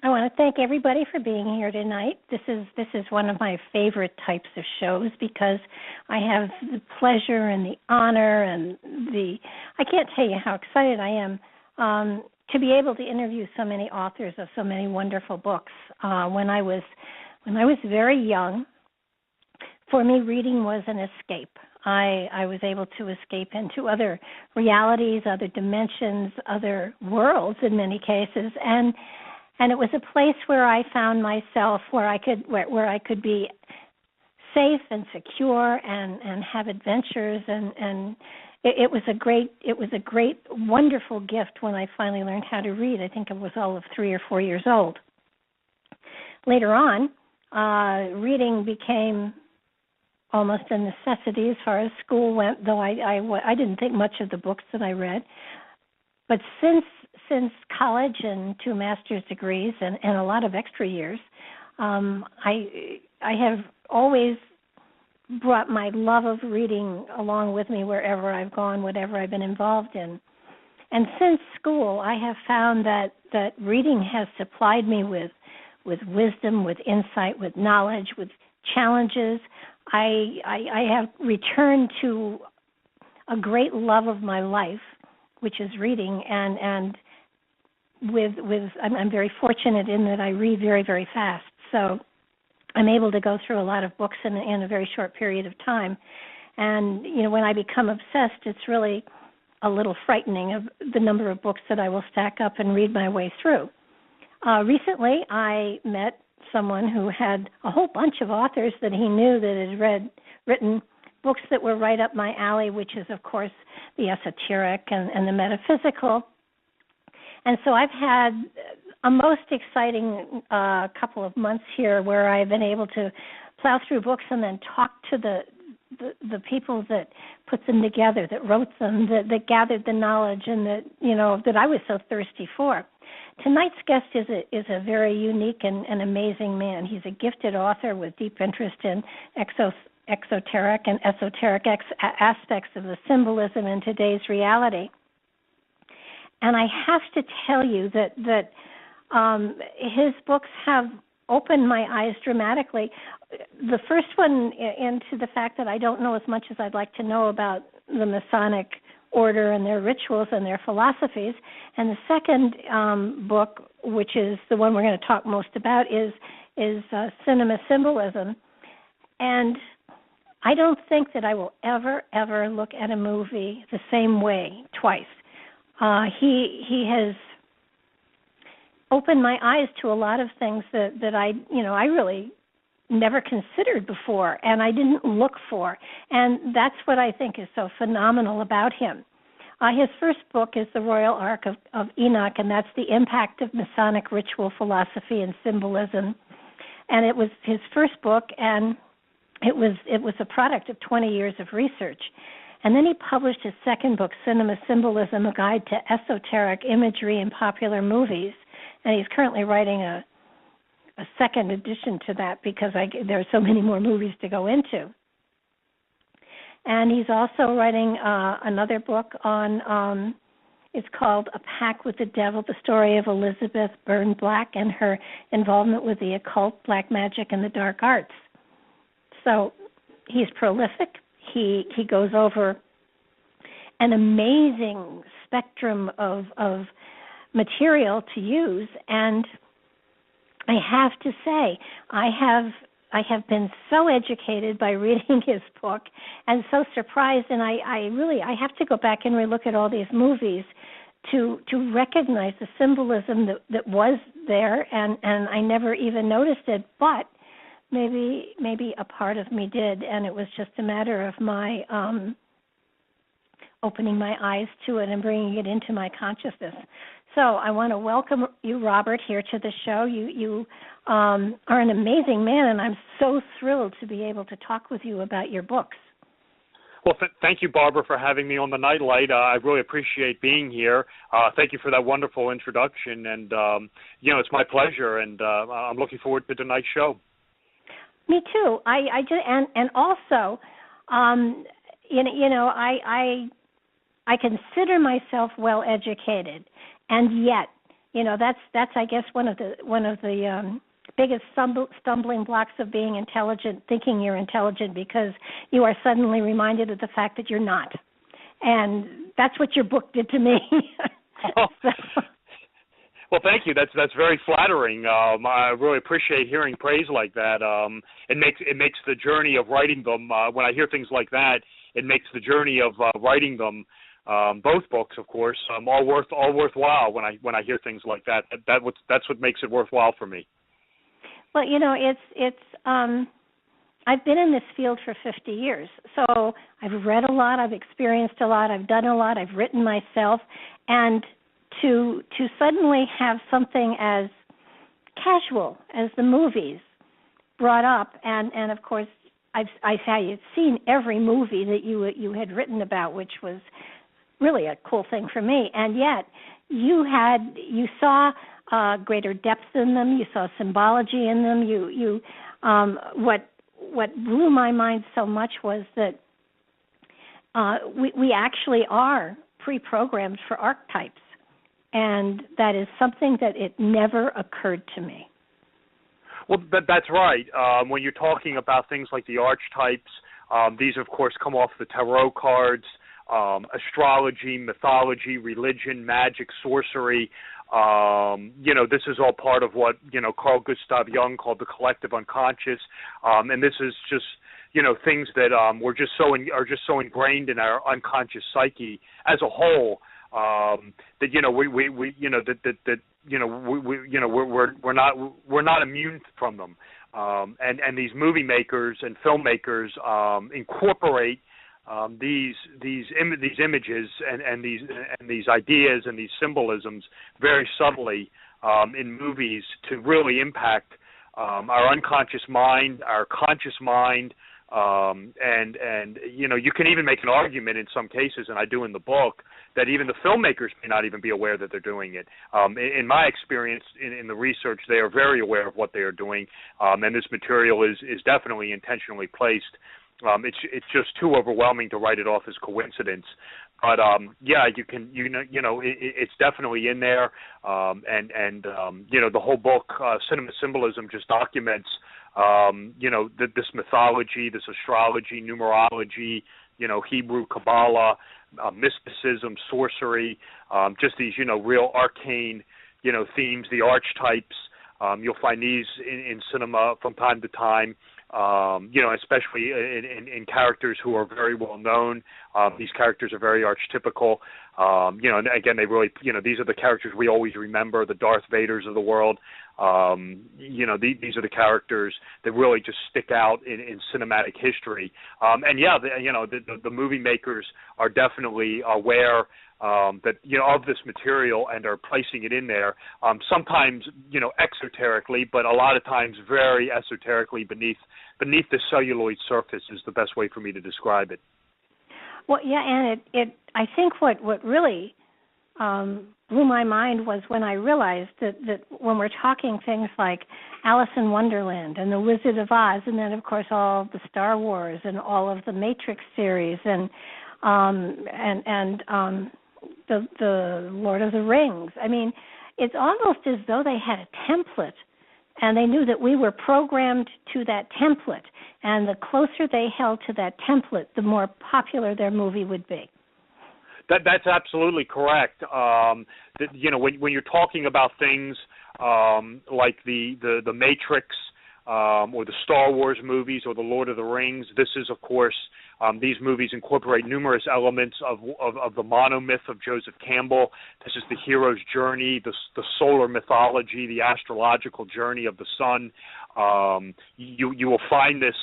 I want to thank everybody for being here tonight. This is one of my favorite types of shows because I have the pleasure and the honor and I can't tell you how excited I am to be able to interview so many authors of so many wonderful books. When I was very young, for me, reading was an escape. I was able to escape into other realities, other dimensions, other worlds in many cases, and it was a place where I found myself, where I could be safe and secure and have adventures, and it was a great, wonderful gift when I finally learned how to read. I think I was all of 3 or 4 years old. Later on, reading became almost a necessity as far as school went, though I didn't think much of the books that I read. But since college and 2 master's degrees and a lot of extra years, I have always brought my love of reading along with me wherever I've gone, whatever I've been involved in. And since school, I have found that reading has supplied me with wisdom, with insight, with knowledge, with challenges. I have returned to a great love of my life, which is reading, and I'm very fortunate in that I read very, very fast. So I'm able to go through a lot of books in a very short period of time. And, when I become obsessed, it's really a little frightening of the number of books that I will stack up and read my way through. Recently, I met someone who had a whole bunch of authors that he knew that had written books that were right up my alley, which is, of course, the esoteric and the metaphysical. And so I've had a most exciting couple of months here where I've been able to plow through books and then talk to the people that put them together, that wrote them, that gathered the knowledge, and that I was so thirsty for. Tonight's guest is a very unique and amazing man. He's a gifted author with deep interest in exoteric and esoteric aspects of the symbolism in today's reality. And I have to tell you that his books have opened my eyes dramatically. The first one into the fact that I don't know as much as I'd like to know about the Masonic order and their rituals and their philosophies. And the second book, which is the one we're going to talk most about, is Symbolism. And I don't think that I will ever look at a movie the same way twice. He has opened my eyes to a lot of things that I really never considered before and I didn't look for. And that's what I think is so phenomenal about him. His first book is The Royal Ark of Enoch, and that's the impact of Masonic ritual philosophy and symbolism. And it was his first book, and it was a product of 20 years of research. And then he published his second book, Symbolism, A Guide to Esoteric Imagery in Popular Movies. And he's currently writing a second edition to that because there are so many more movies to go into. And he's also writing another book on, it's called A Pact with the Devil, the story of Elizabeth Byrne Black and her involvement with the occult, black magic, and the dark arts. So he's prolific. He goes over an amazing spectrum of material to use, and I have to say, I have been so educated by reading his book and so surprised, and I have to go back and relook at all these movies to recognize the symbolism that was there, and I never even noticed it, but maybe a part of me did, and it was just a matter of my opening my eyes to it and bringing it into my consciousness. So I want to welcome you, Robert, here to the show. You are an amazing man, and I'm so thrilled to be able to talk with you about your books. Well, thank you, Barbara, for having me on the Nightlight. I really appreciate being here. Thank you for that wonderful introduction, and it's my pleasure, and I'm looking forward to tonight's show. Me too. I just, and also, I consider myself well educated, and yet that's I guess one of the biggest stumbling blocks of being intelligent, thinking you're intelligent, because you are suddenly reminded of the fact that you're not. And that's what your book did to me. Well, thank you. That's very flattering. I really appreciate hearing praise like that. It makes the journey of writing them. When I hear things like that, it makes the journey of writing them, both books, of course, all worthwhile. When I hear things like that, that's what makes it worthwhile for me. Well, it's I've been in this field for 50 years, so I've read a lot, I've experienced a lot, I've done a lot, I've written myself, and to suddenly have something as casual as the movies brought up, and of course I've seen every movie that you had written about, which was really a cool thing for me, and yet you saw greater depth in them, you saw symbology in them. What blew my mind so much was that we actually are pre-programmed for archetypes. And that is something that it never occurred to me. Well, that's right. When you're talking about things like the archetypes, these, of course, come off the tarot cards, astrology, mythology, religion, magic, sorcery. This is all part of what, Carl Gustav Jung called the collective unconscious. And this is just, things that are just so ingrained in our unconscious psyche as a whole. That we're not immune from them, and these movie makers and filmmakers incorporate these images and these ideas and these symbolisms very subtly in movies to really impact our unconscious mind, our conscious mind. And you can even make an argument in some cases, and I do in the book, that even the filmmakers may not even be aware that they're doing it. In my experience in the research, they are very aware of what they are doing, and this material is definitely intentionally placed. It's just too overwhelming to write it off as coincidence. But it's definitely in there, and the whole book, Cinema Symbolism, just documents this mythology, this astrology, numerology, Hebrew Kabbalah, mysticism, sorcery, just these, real arcane, themes, the archetypes. You'll find these in cinema from time to time, especially in characters who are very well known. These characters are very archetypical. And again, they really, these are the characters we always remember, the Darth Vaders of the world. These are the characters that really just stick out in cinematic history. The movie makers are definitely aware that of this material and are placing it in there. Sometimes exoterically, but a lot of times very esoterically beneath the celluloid surface is the best way for me to describe it. Well, yeah, and it I think what really blew my mind was when I realized that when we're talking things like Alice in Wonderland and The Wizard of Oz, and then of course all the Star Wars and all of the Matrix series and the Lord of the Rings. I mean, it's almost as though they had a template, and they knew that we were programmed to that template, and the closer they held to that template, the more popular their movie would be. That's absolutely correct. When you're talking about things like the Matrix or the Star Wars movies or the Lord of the Rings, this is, of course, these movies incorporate numerous elements of the monomyth of Joseph Campbell. This is the hero's journey, the solar mythology, the astrological journey of the sun. You will find this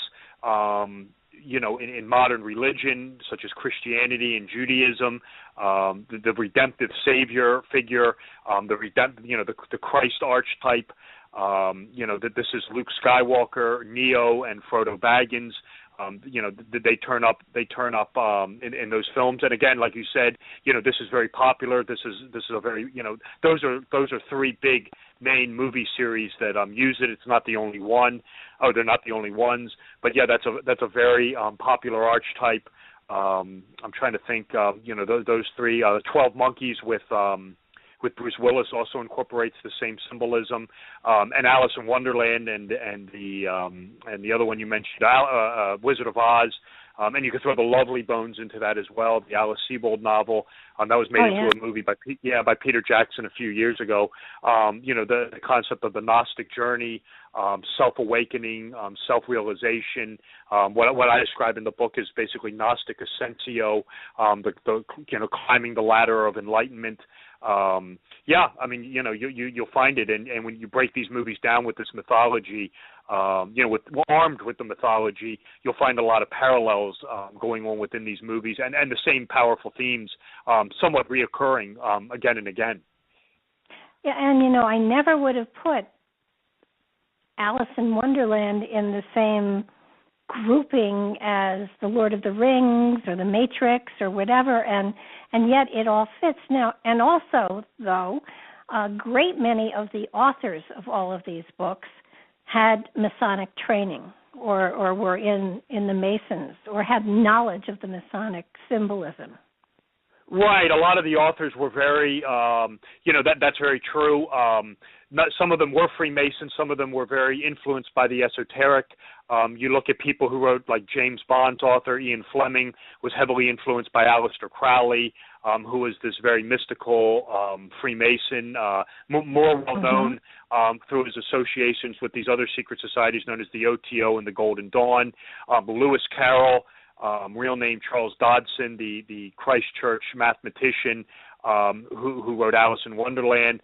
in modern religion, such as Christianity and Judaism, the redemptive savior figure, the Christ archetype. That this is Luke Skywalker, Neo, and Frodo Baggins. They turn up in those films. And again, like you said, this is very popular. This is a very those are three big main movie series that use it. It's not the only one. Oh, they're not the only ones. But yeah, that's a very popular archetype. I'm trying to think. Those three, 12 Monkeys with with Bruce Willis also incorporates the same symbolism, and Alice in Wonderland and the other one you mentioned, Wizard of Oz. And you can throw the Lovely Bones into that as well, the Alice Sebold novel. That was made into a movie by Peter Jackson a few years ago. The concept of the Gnostic journey, self-awakening, self-realization. What I describe in the book is basically Gnostic Ascensio, climbing the ladder of enlightenment. You'll find it, and when you break these movies down with this mythology, armed with the mythology, you'll find a lot of parallels going on within these movies, and the same powerful themes, somewhat reoccurring again and again. Yeah, and I never would have put Alice in Wonderland in the same grouping as The Lord of the Rings or The Matrix or whatever, and yet it all fits now. And also, though, a great many of the authors of all of these books had Masonic training or were in the Masons or had knowledge of the Masonic symbolism. Right. A lot of the authors were very, that's very true. Some of them were Freemasons. Some of them were very influenced by the esoteric. You look at people who wrote, like James Bond's author, Ian Fleming, was heavily influenced by Aleister Crowley, who was this very mystical Freemason, more well-known through his associations with these other secret societies known as the OTO and the Golden Dawn. Lewis Carroll, real name Charles Dodson, the Christchurch mathematician, who wrote Alice in Wonderland,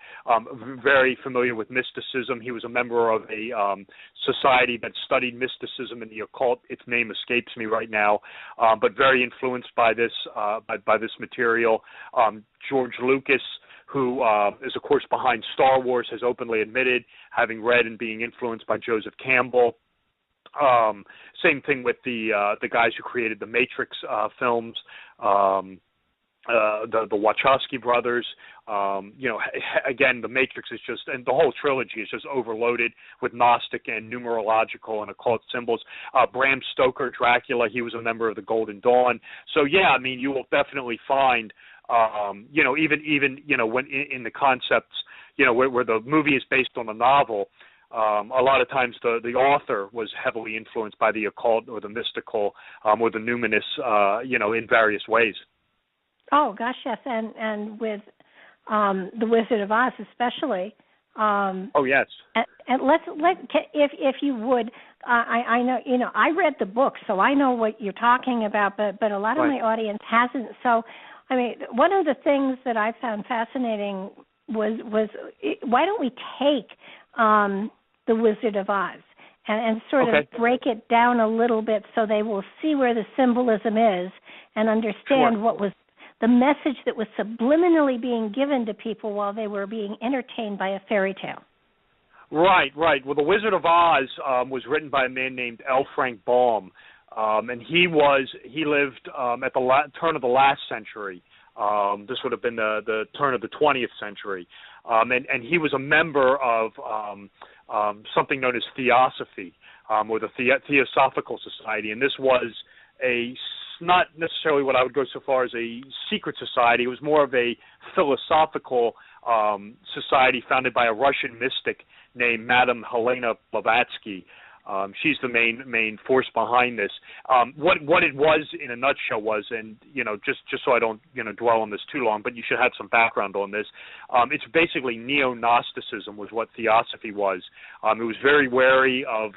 very familiar with mysticism. He was a member of a society that studied mysticism and the occult. Its name escapes me right now, but very influenced by this material. George Lucas, who is, of course, behind Star Wars, has openly admitted having read and being influenced by Joseph Campbell. Same thing with the guys who created the Matrix films, the Wachowski brothers. Again, the Matrix is just, and the whole trilogy is just overloaded with Gnostic and numerological and occult symbols. Bram Stoker, Dracula, he was a member of the Golden Dawn. So you will definitely find, even when in the concepts, where the movie is based on the novel. A lot of times the author was heavily influenced by the occult or the mystical or the numinous, in various ways. Oh gosh, yes, and with the Wizard of Oz especially. Oh yes. And if you would, I know I read the book, so I know what you're talking about, but a lot of my audience hasn't. So, one of the things that I found fascinating was why don't we take the Wizard of Oz and sort of break it down a little bit so they will see where the symbolism is and understand what was the message that was subliminally being given to people while they were being entertained by a fairy tale. Right. Well, The Wizard of Oz was written by a man named L. Frank Baum, and he lived at the turn of the last century. This would have been the turn of the 20th century, and he was a member of something known as Theosophy, or the Theosophical Society, and this was not necessarily what I would go so far as a secret society. It was more of a philosophical society founded by a Russian mystic named Madame Helena Blavatsky. She's the main force behind this. What it was in a nutshell was, and just so I don't dwell on this too long, but you should have some background on this. It's basically neo-Gnosticism was what Theosophy was. It was very wary of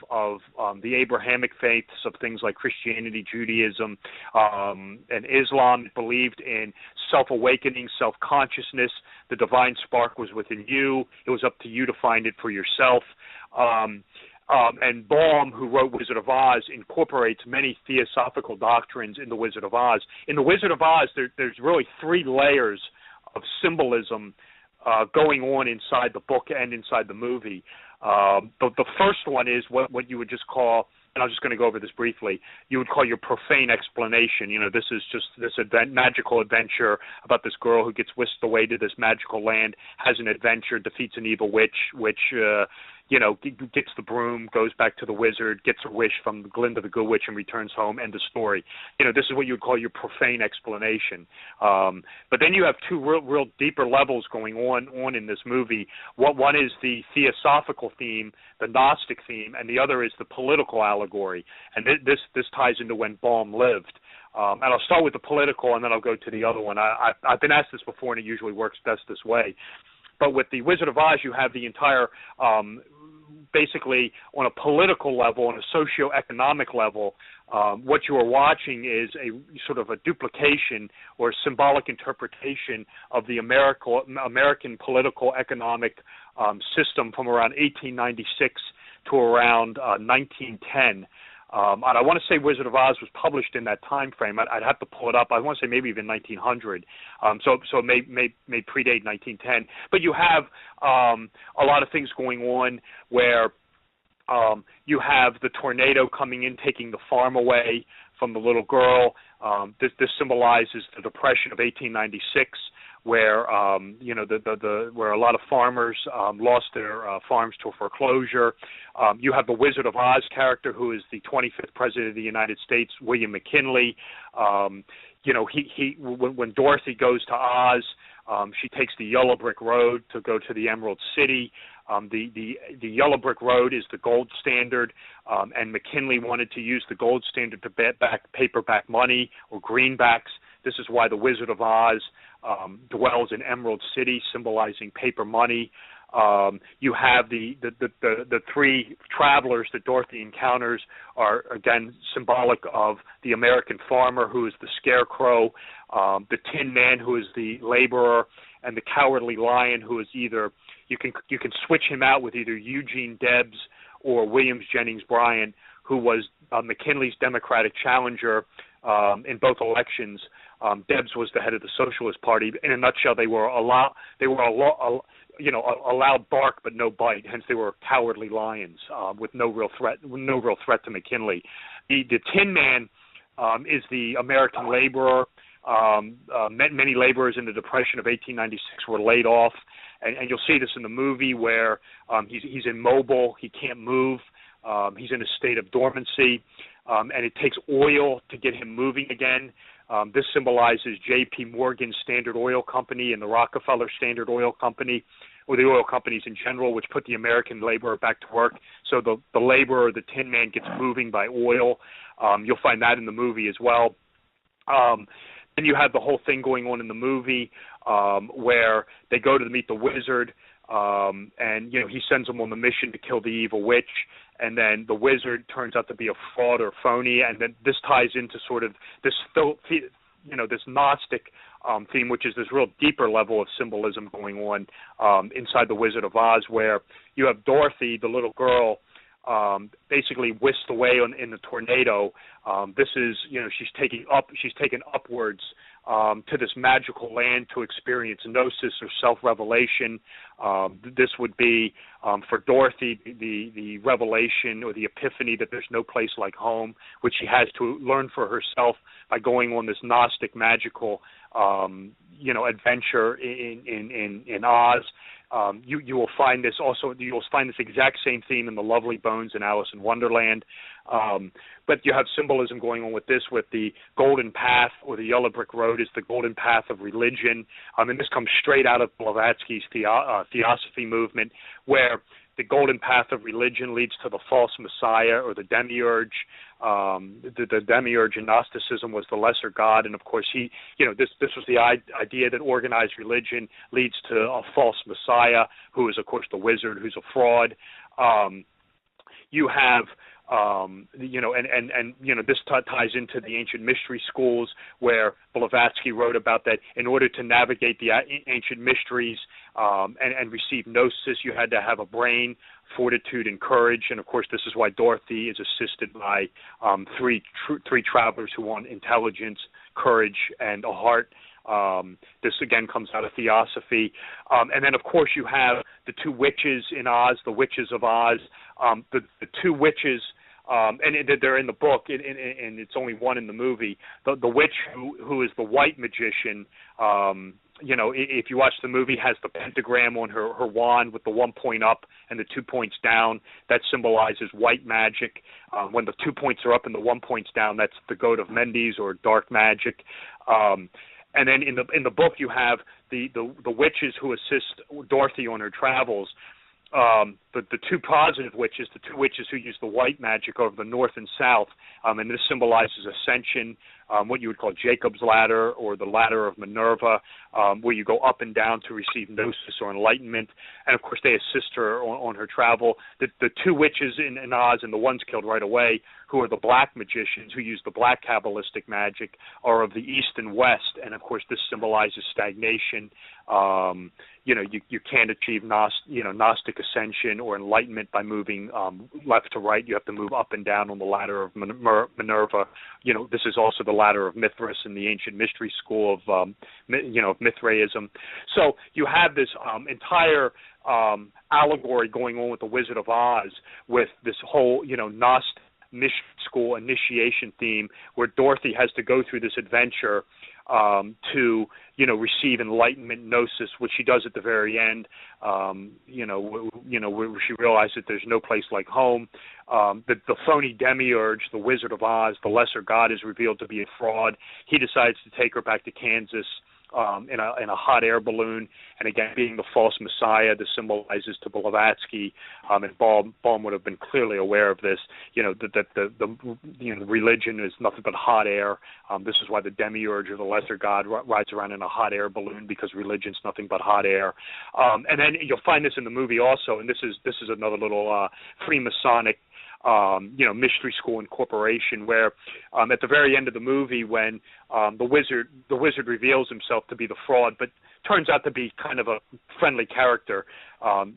the Abrahamic faiths of things like Christianity, Judaism, and Islam. It believed in self-awakening, self-consciousness. The divine spark was within you. It was up to you to find it for yourself. And Baum, who wrote Wizard of Oz, incorporates many theosophical doctrines in the Wizard of Oz. In the Wizard of Oz, there's really three layers of symbolism going on inside the book and inside the movie. The first one is what you would just call, and I'm just going to go over this briefly, you would call your profane explanation. This is just this magical adventure about this girl who gets whisked away to this magical land, has an adventure, defeats an evil witch, which gets the broom, goes back to the wizard, gets a wish from Glinda the Good Witch, and returns home. End of story. This is what you would call your profane explanation. But then you have two real deeper levels going on in this movie. One is the theosophical theme, the Gnostic theme, and the other is the political allegory. And this ties into when Baum lived. And I'll start with the political, and then I'll go to the other one. I've been asked this before, and it usually works best this way. But with the Wizard of Oz, you have the entire, basically on a political level, on a socio-economic level, what you are watching is a sort of a duplication or a symbolic interpretation of the American political economic system from around 1896 to around 1910. And I want to say Wizard of Oz was published in that time frame. I'd have to pull it up. I want to say maybe even 1900. So it may predate 1910. But you have a lot of things going on where you have the tornado coming in, taking the farm away from the little girl. This symbolizes the Depression of 1896. Where where a lot of farmers lost their farms to foreclosure. You have the Wizard of Oz character, who is the 25th President of the United States, William McKinley. When Dorothy goes to Oz, she takes the yellow brick road to go to the Emerald City. The yellow brick road is the gold standard, and McKinley wanted to use the gold standard to back paperback money or greenbacks. This is why the Wizard of Oz dwells in Emerald City, symbolizing paper money. You have the three travelers that Dorothy encounters are, again, symbolic of the American farmer, who is the scarecrow, the Tin Man, who is the laborer, and the Cowardly Lion, who is either, you can switch him out with either Eugene Debs or Williams Jennings Bryan, who was McKinley's Democratic challenger in both elections. Debs was the head of the Socialist Party. In a nutshell, they were a loud bark but no bite. Hence, they were cowardly lions with no real threat to McKinley. The Tin Man is the American laborer. Many laborers in the Depression of 1896 were laid off, and you'll see this in the movie where he's immobile, he can't move, he's in a state of dormancy, and it takes oil to get him moving again. This symbolizes J.P. Morgan Standard Oil Company and the Rockefeller Standard Oil Company, or the oil companies in general, which put the American laborer back to work. So the laborer, the Tin Man, gets moving by oil. You'll find that in the movie as well. Then you have the whole thing going on in the movie where they go to meet the wizard, and he sends them on the mission to kill the evil witch, and then the wizard turns out to be a fraud or phony, and then this ties into sort of this this Gnostic theme, which is this real deeper level of symbolism going on inside the Wizard of Oz, where you have Dorothy, the little girl, basically whisked away in the tornado. This is, she's taken upwards to this magical land to experience gnosis or self-revelation. This would be, for Dorothy, the revelation or the epiphany that there's no place like home, which she has to learn for herself by going on this Gnostic magical, adventure in Oz. You will find this also. You will find this exact same theme in The Lovely Bones and Alice in Wonderland. But you have symbolism going on with this, with the golden path, or the yellow brick road is the golden path of religion. And this comes straight out of Blavatsky's theosophy movement, where the golden path of religion leads to the false messiah or the demiurge. The demiurge in Gnosticism was the lesser god, and of course this was the idea that organized religion leads to a false messiah, who is of course the wizard, who's a fraud. You have this ties into the ancient mystery schools, where Blavatsky wrote about that in order to navigate the ancient mysteries and receive gnosis, you had to have a brain, fortitude, and courage. And of course, this is why Dorothy is assisted by three travelers who want intelligence, courage, and a heart. This again comes out of theosophy. And then of course you have the two witches in Oz, the Witches of Oz. The two witches, and they're in the book, and it's only one in the movie. The witch who is the white magician, if you watch the movie, has the pentagram on her wand with the 1 point up and the 2 points down. That symbolizes white magic. When the 2 points are up and the 1 point's down, that's the goat of Mendes, or dark magic. And then in the book, you have the witches who assist Dorothy on her travels. The two positive witches, the two witches who use the white magic over the north and south, and this symbolizes ascension, what you would call Jacob's ladder, or the ladder of Minerva, where you go up and down to receive gnosis or enlightenment. And of course, they assist her on her travel. The two witches in Oz, and the ones killed right away, who are the black magicians who use the black kabbalistic magic, are of the east and west. And of course, this symbolizes stagnation. You can't achieve Gnostic ascension or enlightenment by moving left to right. You have to move up and down on the ladder of Minerva. This is also the ladder of Mithras in the ancient mystery school of Mithraism. So you have this entire allegory going on with the Wizard of Oz, with this whole Gnostic mystery school initiation theme, where Dorothy has to go through this adventure to receive enlightenment, gnosis, which she does at the very end. Where she realizes there's no place like home. The phony demiurge, the Wizard of Oz, the lesser god, is revealed to be a fraud. He decides to take her back to Kansas in a hot air balloon, and again, being the false messiah, this symbolizes to Blavatsky, and Baum would have been clearly aware of this. That the religion is nothing but hot air. This is why the demiurge, or the lesser god, rides around in a hot air balloon, because religion's nothing but hot air. And then you'll find this in the movie also, and this is another little Freemasonic mystery school incorporation, where at the very end of the movie, when the wizard reveals himself to be the fraud, but turns out to be kind of a friendly character.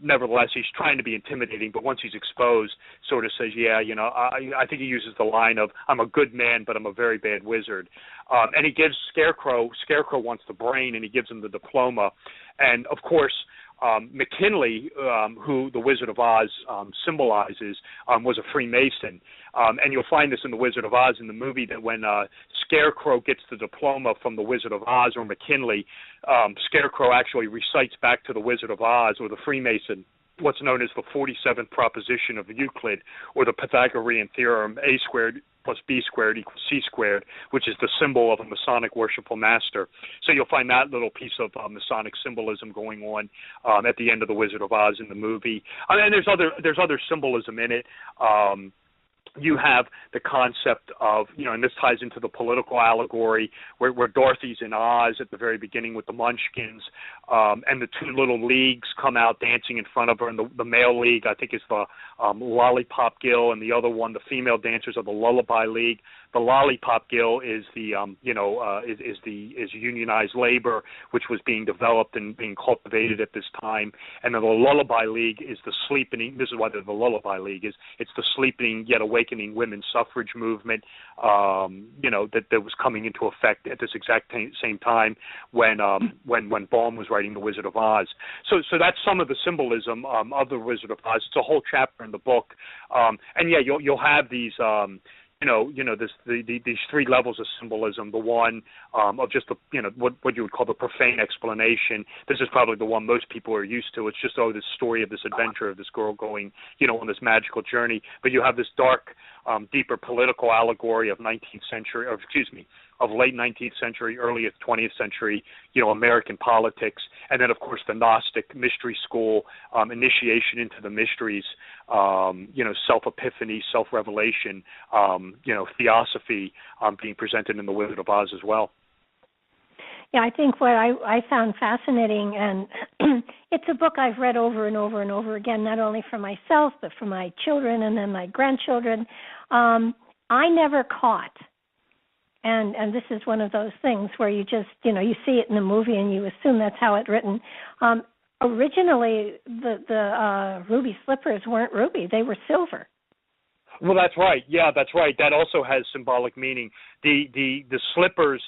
Nevertheless, he's trying to be intimidating, but once he's exposed, sort of says, I think he uses the line of, "I'm a good man, but I'm a very bad wizard." And he gives Scarecrow wants the brain, and he gives him the diploma. And of course, McKinley, who the Wizard of Oz symbolizes, was a Freemason. And you'll find this in the Wizard of Oz in the movie, that when Scarecrow gets the diploma from the Wizard of Oz or McKinley, Scarecrow actually recites back to the Wizard of Oz, or the Freemason, what's known as the 47th proposition of Euclid, or the Pythagorean theorem, A squared plus B squared equals C squared, which is the symbol of a Masonic worshipful master. So you'll find that little piece of Masonic symbolism going on at the end of the Wizard of Oz in the movie. And there's other symbolism in it. You have the concept of, and this ties into the political allegory, where Dorothy's in Oz at the very beginning with the Munchkins, and the two little leagues come out dancing in front of her, and the male league, I think, is the Lollipop Guild, and the other one, the female dancers, are the Lullaby League. The Lollipop Guild is the is unionized labor, which was being developed and being cultivated at this time, and then the Lullaby League is the sleeping. This is why the Lullaby League is. It's the sleeping yet awakening women's suffrage movement. That was coming into effect at this exact same time when Baum was writing The Wizard of Oz. So that's some of the symbolism of The Wizard of Oz. It's a whole chapter in the book, and you'll have these. These three levels of symbolism. The one of just what you would call the profane explanation. This is probably the one most people are used to. It's just this story of this adventure of this girl going on this magical journey. But you have this dark, deeper political allegory of late 19th century, early 20th century, American politics, and then of course the Gnostic mystery school initiation into the mysteries, self-epiphany, self-revelation, theosophy being presented in The Wizard of Oz as well. Yeah, I think what I found fascinating, and it's a book I've read over and over and over again, not only for myself, but for my children and then my grandchildren. I never caught, and this is one of those things where you just, you see it in the movie and you assume that's how it's written. Originally, the ruby slippers weren't ruby, they were silver. Well, that's right. Yeah, that's right. That also has symbolic meaning. The slippers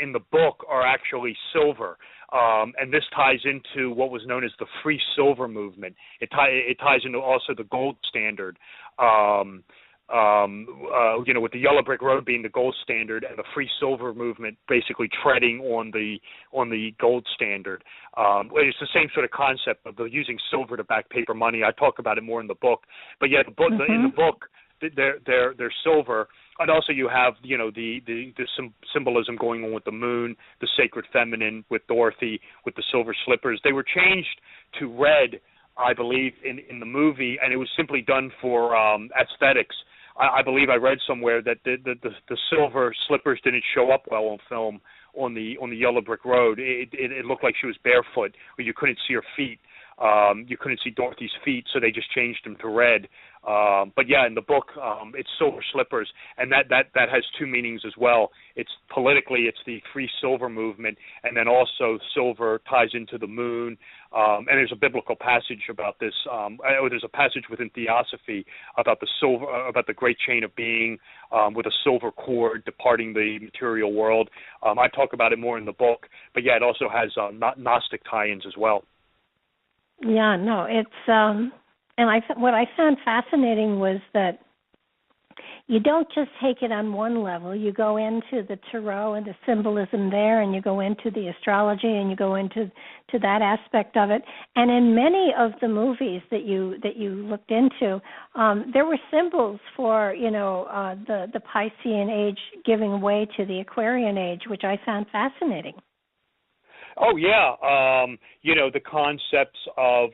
in the book are actually silver, and this ties into what was known as the Free Silver movement. It ties into also the gold standard. with the yellow brick road being the gold standard and the free silver movement basically treading on the gold standard. It's the same sort of concept of using silver to back paper money. I talk about it more in the book, but yeah, in the book they're silver, and also you have the symbolism going on with the moon, the sacred feminine, with Dorothy, with the silver slippers. They were changed to red, I believe, in the movie, and it was simply done for aesthetics. I believe I read somewhere that the silver slippers didn't show up well on film on the yellow brick road. It looked like she was barefoot, or you couldn't see her feet. You couldn't see Dorothy's feet, so they just changed them to red. But yeah, in the book, it's silver slippers, and that has two meanings as well. It's politically, it's the free silver movement, and then also silver ties into the moon. And there's a biblical passage about this. There's a passage within Theosophy about the silver, about the great chain of being, with a silver cord departing the material world. I talk about it more in the book, but yeah, it also has Gnostic tie-ins as well. Yeah, no, it's and what I found fascinating was that you don't just take it on one level. You go into the tarot and the symbolism there, and you go into the astrology, and you go into that aspect of it. And in many of the movies that you looked into, there were symbols for the Piscean age giving way to the Aquarian age, which I found fascinating. Oh yeah, the concepts of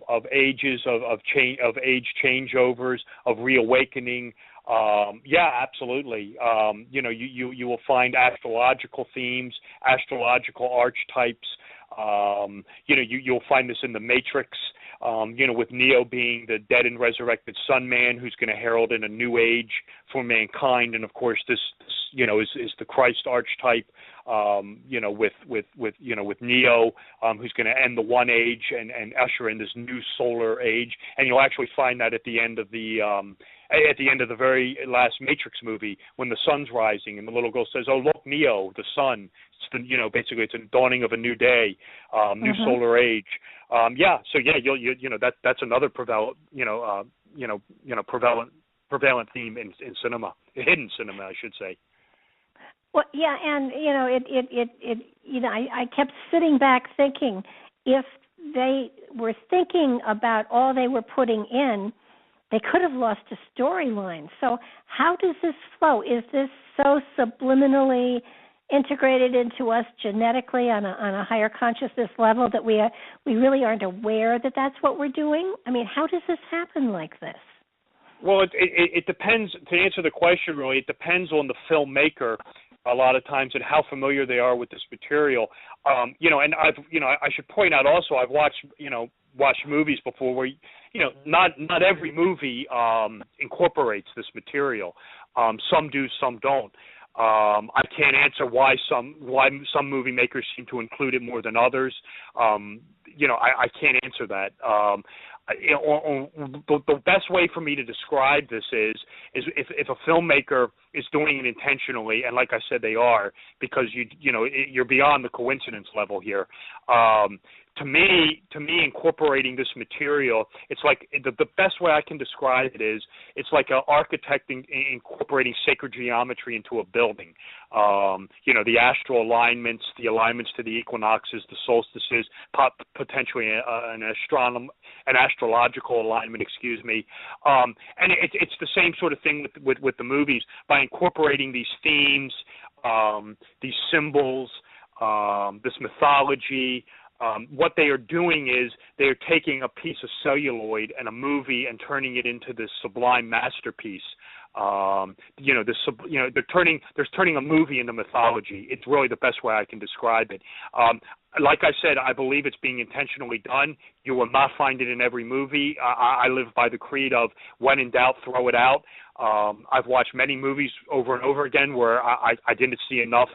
of ages, of age changeovers, of reawakening. Yeah, absolutely. You will find astrological themes, astrological archetypes. You'll find this in the Matrix. With Neo being the dead and resurrected Sun Man, who's going to herald in a new age for mankind, and of course this is the Christ archetype. With Neo, who's going to end the one age and usher in this new solar age, and you'll actually find that at the end of the very last Matrix movie, when the sun's rising and the little girl says, "Oh, look, Neo, the sun." It's basically it's a dawning of a new day, new solar age. That's another prevalent theme in cinema, hidden cinema, I should say. Well, yeah, and I kept sitting back thinking, if they were thinking about all they were putting in, they could have lost a storyline. So how does this flow? Is this so subliminally integrated into us genetically on a higher consciousness level that we really aren't aware that that's what we're doing? I mean, how does this happen like this? Well, it depends. To answer the question, really, it depends on the filmmaker. A lot of times, and how familiar they are with this material, and I should point out also, I've watched movies before where, not every movie incorporates this material. Some do, some don't. I can't answer why some movie makers seem to include it more than others. I can't answer that. The best way for me to describe this is if a filmmaker is doing it intentionally, and like I said, they are, because you're beyond the coincidence level here. To me, incorporating this material, it's like the best way I can describe it is it's like an architect incorporating sacred geometry into a building. The astral alignments, the alignments to the equinoxes, the solstices, potentially an astrological alignment. And it's the same sort of thing with the movies. By incorporating these themes, these symbols, this mythology. What they are doing is they are taking a piece of celluloid and a movie and turning it into this sublime masterpiece. They're turning a movie into mythology. It's really the best way I can describe it. Like I said, I believe it's being intentionally done. You will not find it in every movie. I live by the creed of when in doubt, throw it out. I've watched many movies over and over again where I didn't see enough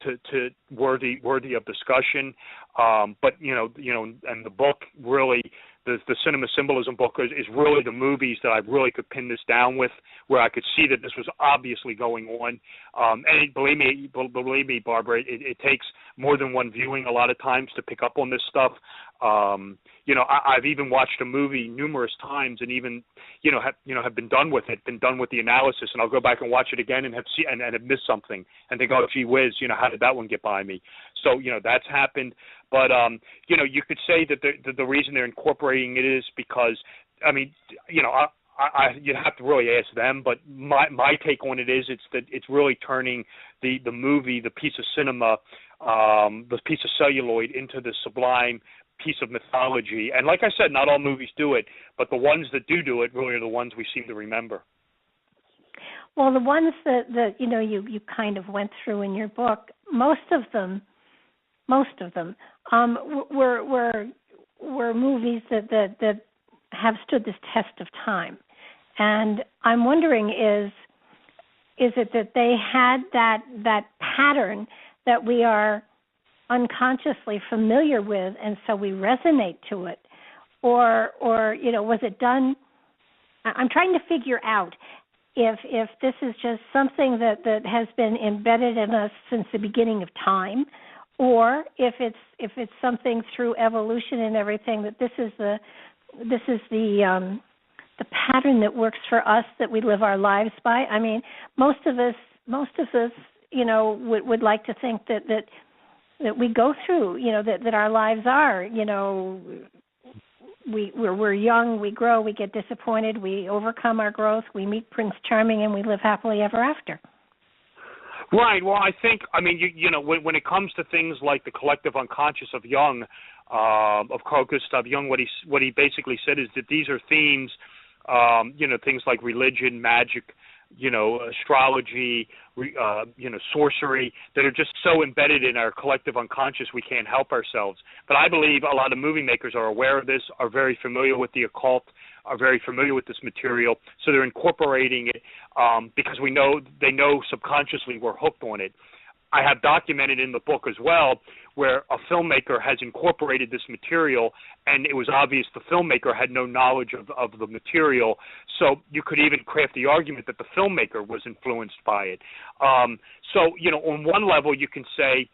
to worthy of discussion, but and the book really, the Cinema Symbolism book is really the movies that I really could pin this down with, where I could see that this was obviously going on. And believe me, Barbara, it takes more than one viewing a lot of times to pick up on this stuff. I've even watched a movie numerous times, and even have been done with it, been done with the analysis, and I'll go back and watch it again and have missed something and think, oh gee whiz, how did that one get by me? So that's happened. But you could say that the reason they're incorporating it is because you'd have to really ask them, but my take on it is it's really turning the movie, the piece of cinema, the piece of celluloid into the sublime piece of mythology. And like I said, not all movies do it, but the ones that do it really are the ones we seem to remember. Well, the ones that you kind of went through in your book, most of them were movies that have stood this test of time. And I'm wondering, is it that they had that pattern that we are unconsciously familiar with, and so we resonate to it, or was it done? I'm trying to figure out if this is just something that has been embedded in us since the beginning of time, or if it's something through evolution and everything, that this is the pattern that works for us, that we live our lives by. I mean, most of us would like to think that we go through, that our lives are, we're young, we grow, we get disappointed, we overcome our growth, we meet Prince Charming, and we live happily ever after. Right. Well, I think, when it comes to things like the collective unconscious of Jung, of Carl Gustav Jung, what he basically said is that these are themes, things like religion, magic, astrology, sorcery, that are just so embedded in our collective unconscious we can't help ourselves. But I believe a lot of movie makers are aware of this, are very familiar with the occult, are very familiar with this material, so they're incorporating it because they know subconsciously we're hooked on it. I have documented in the book as well where a filmmaker has incorporated this material, and it was obvious the filmmaker had no knowledge of the material, so you could even craft the argument that the filmmaker was influenced by it. So on one level you can say,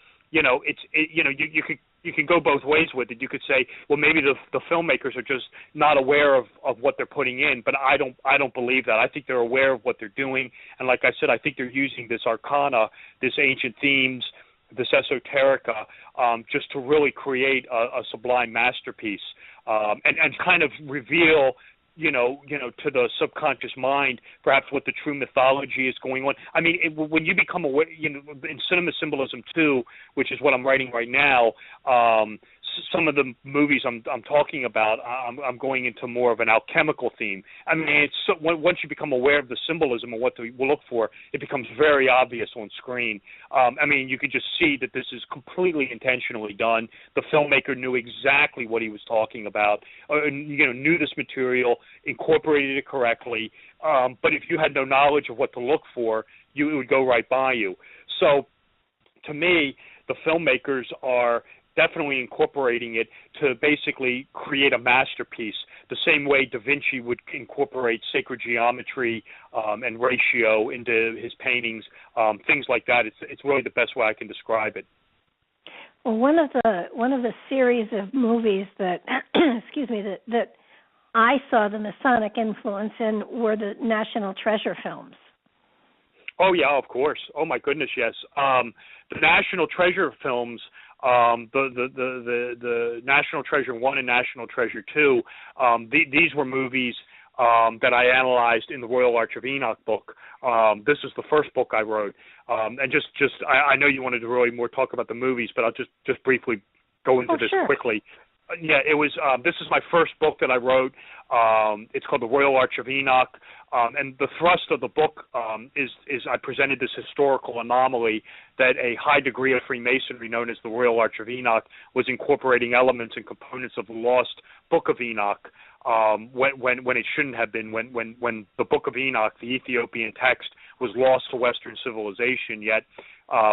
you can go both ways with it. You could say, well, maybe the filmmakers are just not aware of what they're putting in, but I don't believe that. I think they're aware of what they're doing, and like I said, I think they're using this arcana, this ancient themes, this esoterica, just to really create a sublime masterpiece, and kind of reveal to the subconscious mind, perhaps what the true mythology is going on. I mean, when you become aware, in Cinema Symbolism 2, which is what I'm writing right now, some of the movies I'm talking about, I'm going into more of an alchemical theme. I mean, once you become aware of the symbolism and what to look for, it becomes very obvious on screen. I mean, you could just see that this is completely intentionally done. The filmmaker knew exactly what he was talking about, knew this material, incorporated it correctly. But if you had no knowledge of what to look for, it would go right by you. So, to me, the filmmakers are definitely incorporating it to basically create a masterpiece, the same way Da Vinci would incorporate sacred geometry and ratio into his paintings, things like that. It's really the best way I can describe it. Well, one of the series of movies that that I saw the Masonic influence in were the National Treasure films. Oh yeah, of course. Oh my goodness, yes. The National Treasure films. The National Treasure 1 and National Treasure 2, these were movies that I analyzed in the Royal Arch of Enoch book. This is the first book I wrote. And I know you wanted to really more talk about the movies, but I'll just briefly go into this quickly. Yeah, it was. This is my first book that I wrote. It's called The Royal Arch of Enoch, and the thrust of the book is I presented this historical anomaly that a high degree of Freemasonry known as the Royal Arch of Enoch was incorporating elements and components of the lost Book of Enoch when it shouldn't have been. When the Book of Enoch, the Ethiopian text, was lost to Western civilization, yet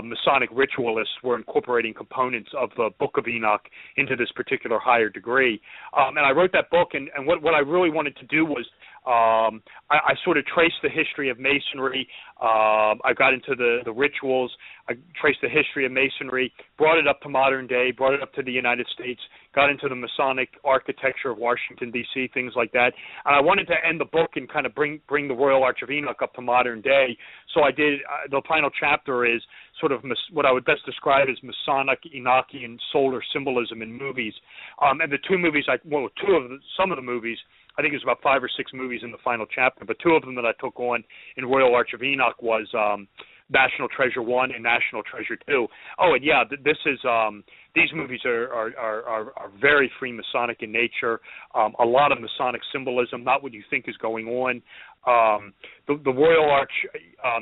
Masonic ritualists were incorporating components of the Book of Enoch into this particular higher degree. And I wrote that book, and what I really wanted to do was I sort of traced the history of Masonry. I got into the rituals. I traced the history of Masonry, brought it up to modern day, brought it up to the United States, got into the Masonic architecture of Washington, D.C., things like that. And I wanted to end the book and kind of bring the Royal Arch of Enoch up to modern day. So I did. The final chapter is sort of what I would best describe as Masonic, Enochian, solar symbolism in movies. And the two movies, some of the movies, I think there's about 5 or 6 movies in the final chapter, but 2 of them that I took on in Royal Arch of Enoch was National Treasure 1 and National Treasure 2. Oh, and yeah, this is these movies are very Freemasonic in nature. A lot of Masonic symbolism, not what you think is going on. The Royal Arch,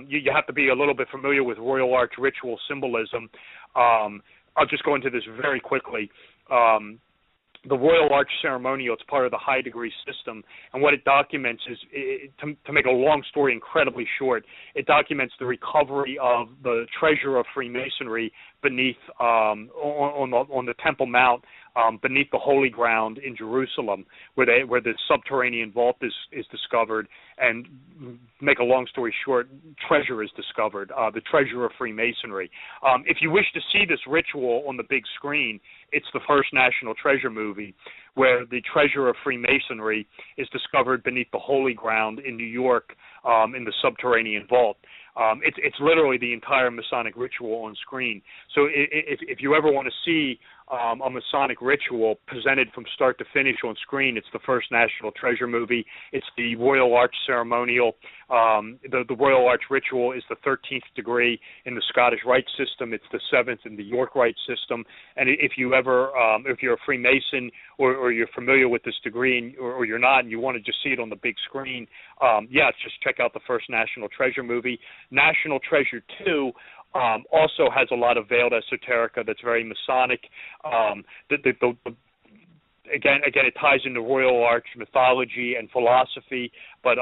you have to be a little bit familiar with Royal Arch ritual symbolism. I'll just go into this very quickly. The Royal Arch ceremonial, it's part of the high degree system, and what it documents is, to make a long story incredibly short, it documents the recovery of the treasure of Freemasonry beneath on the Temple Mount, beneath the Holy Ground in Jerusalem, where the subterranean vault is discovered. And make a long story short, treasure is discovered, the treasure of Freemasonry. If you wish to see this ritual on the big screen, it's the first National Treasure movie, where the treasure of Freemasonry is discovered beneath the Holy Ground in New York, in the subterranean vault. It's literally the entire Masonic ritual on screen. So if you ever want to see a Masonic ritual presented from start to finish on screen, it's the first National Treasure movie. It's the Royal Arch ceremonial. The Royal Arch ritual is the 13th degree in the Scottish Rite system. It's the 7th in the York Rite system. And if you're a Freemason or you're familiar with this degree or you're not and you want to just see it on the big screen, just check out the first National Treasure movie. National Treasure 2 also has a lot of veiled esoterica that's very Masonic. Again, it ties into Royal Arch mythology and philosophy, but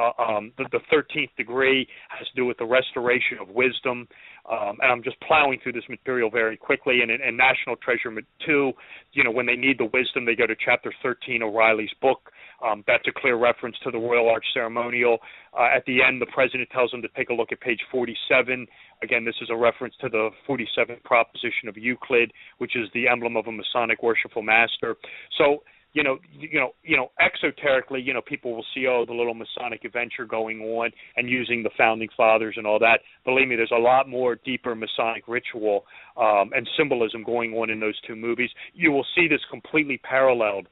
the 13th degree has to do with the restoration of wisdom. And I'm just plowing through this material very quickly. And in National Treasure 2, when they need the wisdom, they go to Chapter 13, O'Reilly's book. That's a clear reference to the Royal Arch ceremonial. At the end, the president tells them to take a look at page 47. Again, this is a reference to the 47th proposition of Euclid, which is the emblem of a Masonic worshipful master. So, exoterically, people will see, the little Masonic adventure going on and using the founding fathers and all that. Believe me, there's a lot more deeper Masonic ritual and symbolism going on in those 2 movies. You will see this completely paralleled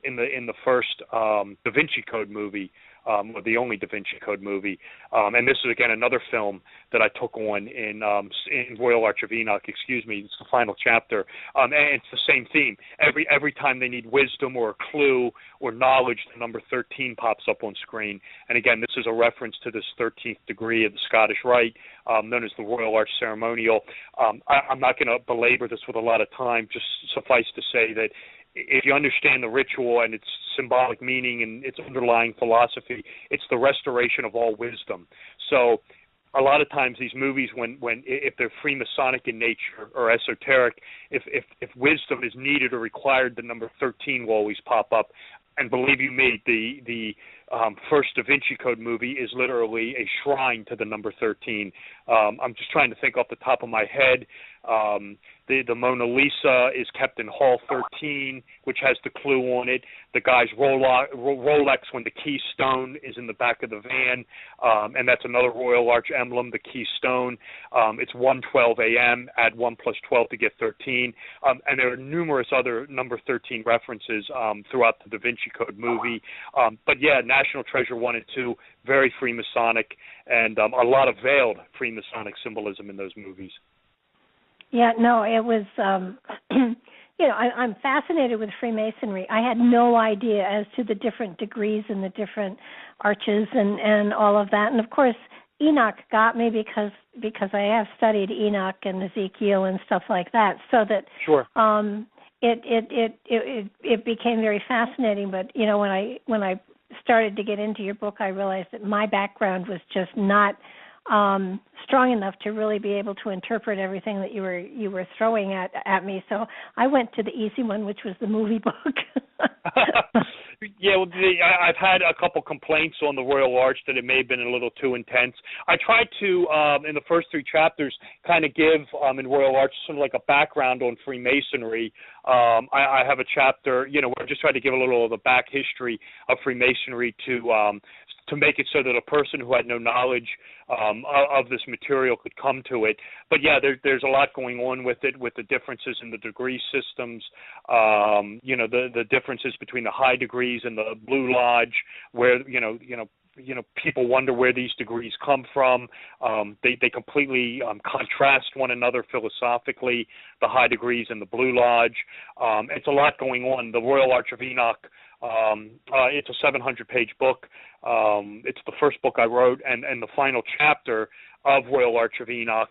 in the first Da Vinci Code movie, or the only Da Vinci Code movie. And this is, again, another film that I took on in Royal Arch of Enoch, It's the final chapter. And it's the same theme. Every time they need wisdom or a clue or knowledge, the number 13 pops up on screen. And again, this is a reference to this 13th degree of the Scottish Rite, known as the Royal Arch ceremonial. I'm not going to belabor this with a lot of time, just suffice to say that if you understand the ritual and its symbolic meaning and its underlying philosophy, it's the restoration of all wisdom. So a lot of times these movies, if they're Freemasonic in nature or esoteric, if wisdom is needed or required, the number 13 will always pop up. And believe you me, the first Da Vinci Code movie is literally a shrine to the number 13. I'm just trying to think off the top of my head. The Mona Lisa is kept in Hall 13, which has the clue on it. The guy's Rolex, when the keystone is in the back of the van, and that's another Royal Arch emblem, the keystone. It's 1:12 a.m., add 1 plus 12 to get 13. And there are numerous other number 13 references throughout the Da Vinci Code movie. But yeah, National Treasure 1 and 2, very Freemasonic, and a lot of veiled Freemasonic symbolism in those movies. Yeah, no, it was, I'm fascinated with Freemasonry. I had no idea as to the different degrees and the different arches and all of that. And, of course, Enoch got me because I have studied Enoch and Ezekiel and stuff like that, so that sure. It became very fascinating. But, when I started to get into your book, I realized that my background was just not strong enough to really be able to interpret everything that you were throwing at me. So I went to the easy one, which was the movie book. Yeah, well, I've had a couple complaints on the Royal Arch that it may have been a little too intense. I tried to, in the first 3 chapters, kind of give, in Royal Arch, sort of like a background on Freemasonry. I have a chapter, where I just tried to give a little of the back history of Freemasonry to make it so that a person who had no knowledge of this material could come to it. But yeah, there's a lot going on with it, with the differences in the degree systems, the differences between the high degrees and the Blue Lodge, where people wonder where these degrees come from. They completely contrast one another philosophically, the high degrees and the Blue Lodge. It's a lot going on. The Royal Arch of Enoch, it's a 700-page book. It's the first book I wrote, and the final chapter of Royal Arch of Enoch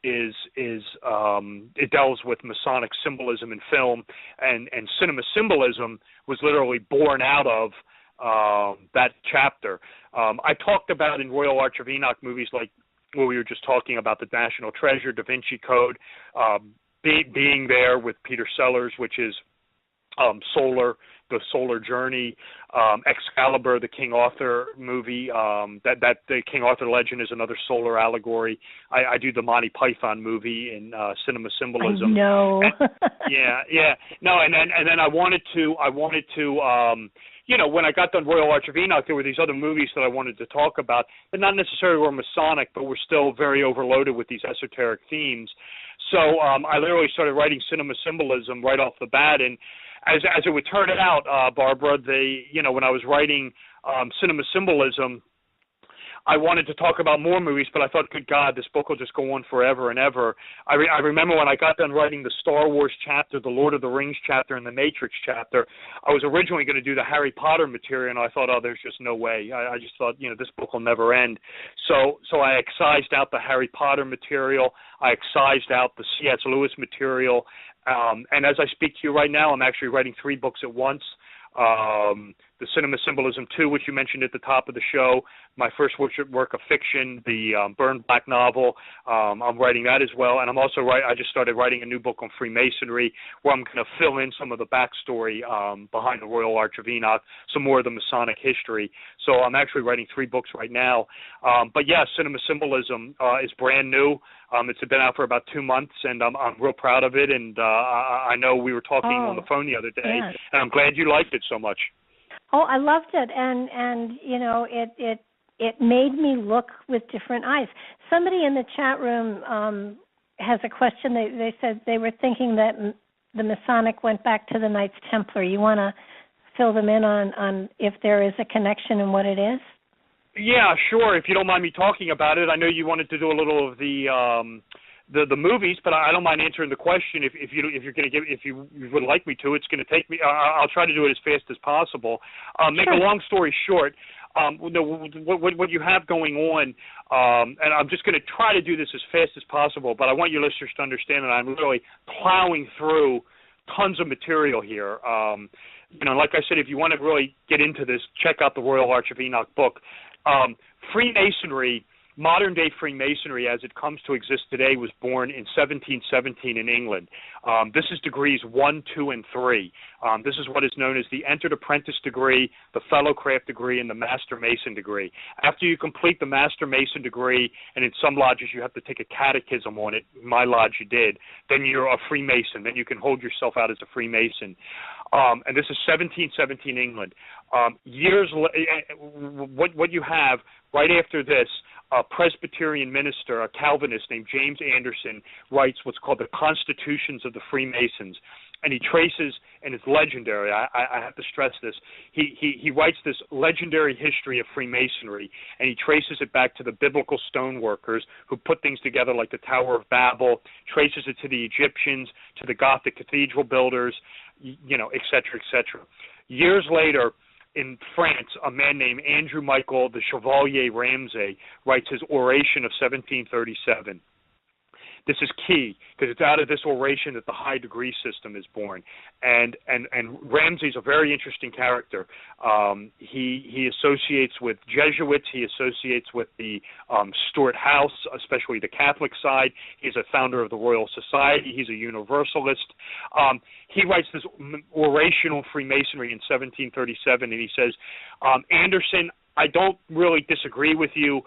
it delves with Masonic symbolism in film, and cinema symbolism was literally born out of that chapter. I talked about in Royal Arch of Enoch movies like what we were just talking about, the National Treasure, Da Vinci Code, being there with Peter Sellers, which is the Solar Journey, Excalibur, the King Arthur movie, that the King Arthur legend is another solar allegory. I do the Monty Python movie in cinema symbolism. I know. Yeah. No, and then I wanted to, when I got done Royal Arch of Enoch, there were these other movies that I wanted to talk about that not necessarily were Masonic, but were still very overloaded with these esoteric themes. So I literally started writing cinema symbolism right off the bat, and as it would turn out, Barbara, when I was writing cinema symbolism, I wanted to talk about more movies, but I thought, good God, this book will just go on forever and ever. I remember when I got done writing the Star Wars chapter, the Lord of the Rings chapter, and the Matrix chapter, I was originally going to do the Harry Potter material, and I thought, oh, there's just no way. I just thought, this book will never end. So I excised out the Harry Potter material. I excised out the C.S. Lewis material. And as I speak to you right now, I'm actually writing 3 books at once. The Cinema Symbolism 2, which you mentioned at the top of the show, my first work of fiction, the Burned Black novel. I'm writing that as well, and I just started writing a new book on Freemasonry, where I'm going to fill in some of the backstory behind the Royal Arch of Enoch, some more of the Masonic history. So I'm actually writing 3 books right now. But yeah, Cinema Symbolism is brand new. It's been out for about 2 months, and I'm real proud of it. And I know we were talking on the phone the other day, yes. And I'm glad you liked it so much. Oh, I loved it, and it made me look with different eyes. Somebody in the chat room has a question. They said they were thinking that the Masonic went back to the Knights Templar. You want to fill them in on if there is a connection and what it is? Yeah, sure. If you don't mind me talking about it, I know you wanted to do a little of the movies, but I don't mind answering the question. If you would like me to, it's going to take me. I'll try to do it as fast as possible. Make a long story short, what you have going on, and I'm just going to try to do this as fast as possible. But I want your listeners to understand that I'm really plowing through tons of material here. Like I said, if you want to really get into this, check out the Royal Arch of Enoch book. Freemasonry. Modern-day Freemasonry, as it comes to exist today, was born in 1717 in England. This is degrees 1, 2, and 3. This is what is known as the Entered Apprentice degree, the Fellowcraft degree, and the Master Mason degree. After you complete the Master Mason degree, and in some lodges you have to take a catechism on it, in my lodge you did, then you're a Freemason. Then you can hold yourself out as a Freemason. And this is 1717 England. What you have right after this, a Presbyterian minister, a Calvinist named James Anderson, writes what's called the Constitutions of the Freemasons. And he traces, and it's legendary, I have to stress this, he writes this legendary history of Freemasonry, and he traces it back to the biblical stoneworkers who put things together like the Tower of Babel, traces it to the Egyptians, to the Gothic cathedral builders, et cetera, et cetera. Years later, in France, a man named Andrew Michael the Chevalier Ramsay writes his Oration of 1737. this is key because it's out of this oration that the high degree system is born. And Ramsay's a very interesting character. He associates with Jesuits. He associates with the Stuart House, especially the Catholic side. He's a founder of the Royal Society. He's a Universalist. He writes this oration on Freemasonry in 1737, and he says, Anderson, I don't really disagree with you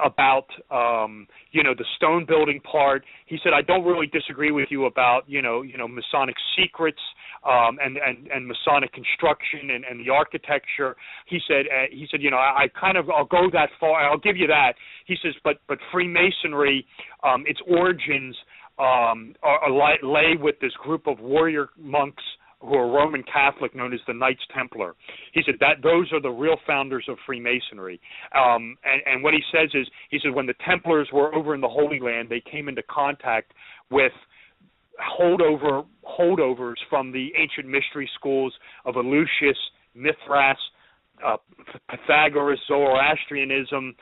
about the stone building part. He said, I don't really disagree with you about Masonic secrets and Masonic construction and the architecture. He said I'll go that far. I'll give you that. He says, but Freemasonry, its origins lay with this group of warrior monks who are Roman Catholic, known as the Knights Templar. He said that those are the real founders of Freemasonry. And what he says is, he said when the Templars were over in the Holy Land, they came into contact with holdovers from the ancient mystery schools of Eleusis, Mithras, Pythagoras, Zoroastrianism,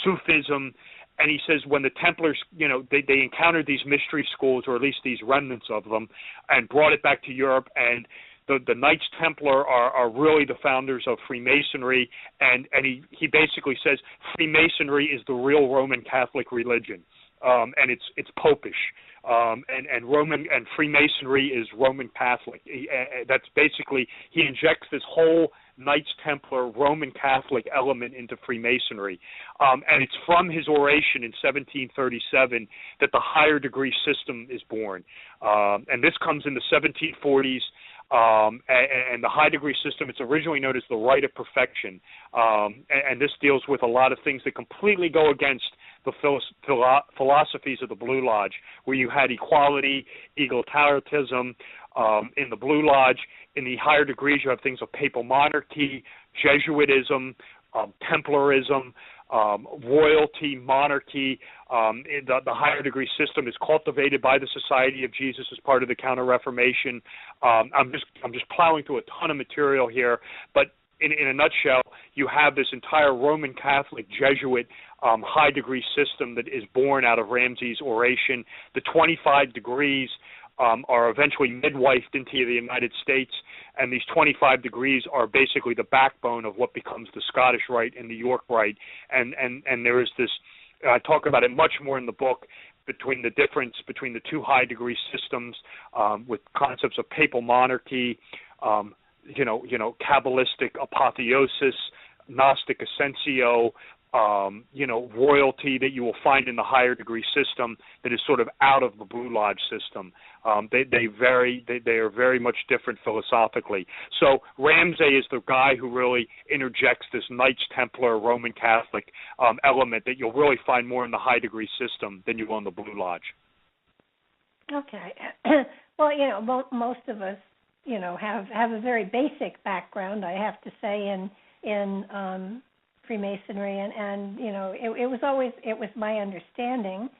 Sufism. And he says when the Templars, they encountered these mystery schools, or at least these remnants of them, and brought it back to Europe, and the Knights Templar are really the founders of Freemasonry, and he basically says Freemasonry is the real Roman Catholic religion, and it's popish, and Freemasonry is Roman Catholic. That's basically, he injects this whole Knights Templar Roman Catholic element into Freemasonry, and it's from his oration in 1737 that the higher degree system is born, and this comes in the 1740s. And the high degree system, it's originally known as the Rite of Perfection, and this deals with a lot of things that completely go against the philosophies of the Blue Lodge, where you had equality, egalitarianism in the Blue Lodge. In the higher degrees, you have things of papal monarchy, Jesuitism, Templarism, royalty, monarchy. The higher degree system is cultivated by the Society of Jesus as part of the Counter-Reformation. I'm just plowing through a ton of material here, but in a nutshell, you have this entire Roman Catholic Jesuit high degree system that is born out of Ramsay's oration. The 25 degrees are eventually midwifed into the United States, and these 25 degrees are basically the backbone of what becomes the Scottish Rite and the York Rite, and there is this, I talk about it much more in the book, between the difference between the two high degree systems, with concepts of papal monarchy, kabbalistic apotheosis, Gnostic essentio, royalty that you will find in the higher degree system that is sort of out of the Blue Lodge system. They are very much different philosophically. So Ramsay is the guy who really interjects this Knights Templar Roman Catholic element that you'll really find more in the high degree system than you will in the Blue Lodge. Okay. Well, most of us, have a very basic background, I have to say, in Freemasonry, and it was my understanding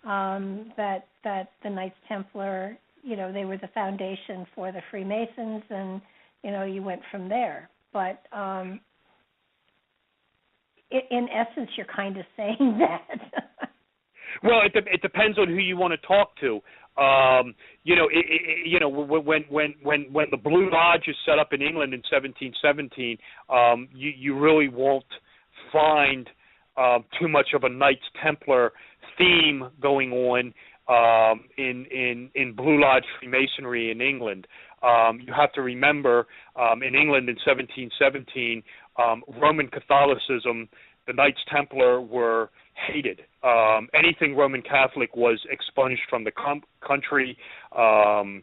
that the Knights Templar, they were the foundation for the Freemasons, and you went from there. But in essence, you're kind of saying that. Well, it depends on who you want to talk to. When the Blue Lodge is set up in England in 1717, you really won't find too much of a Knights Templar theme going on in Blue Lodge Freemasonry in England. You have to remember, in England in 1717, Roman Catholicism, the Knights Templar were hated. Anything Roman Catholic was expunged from the country. The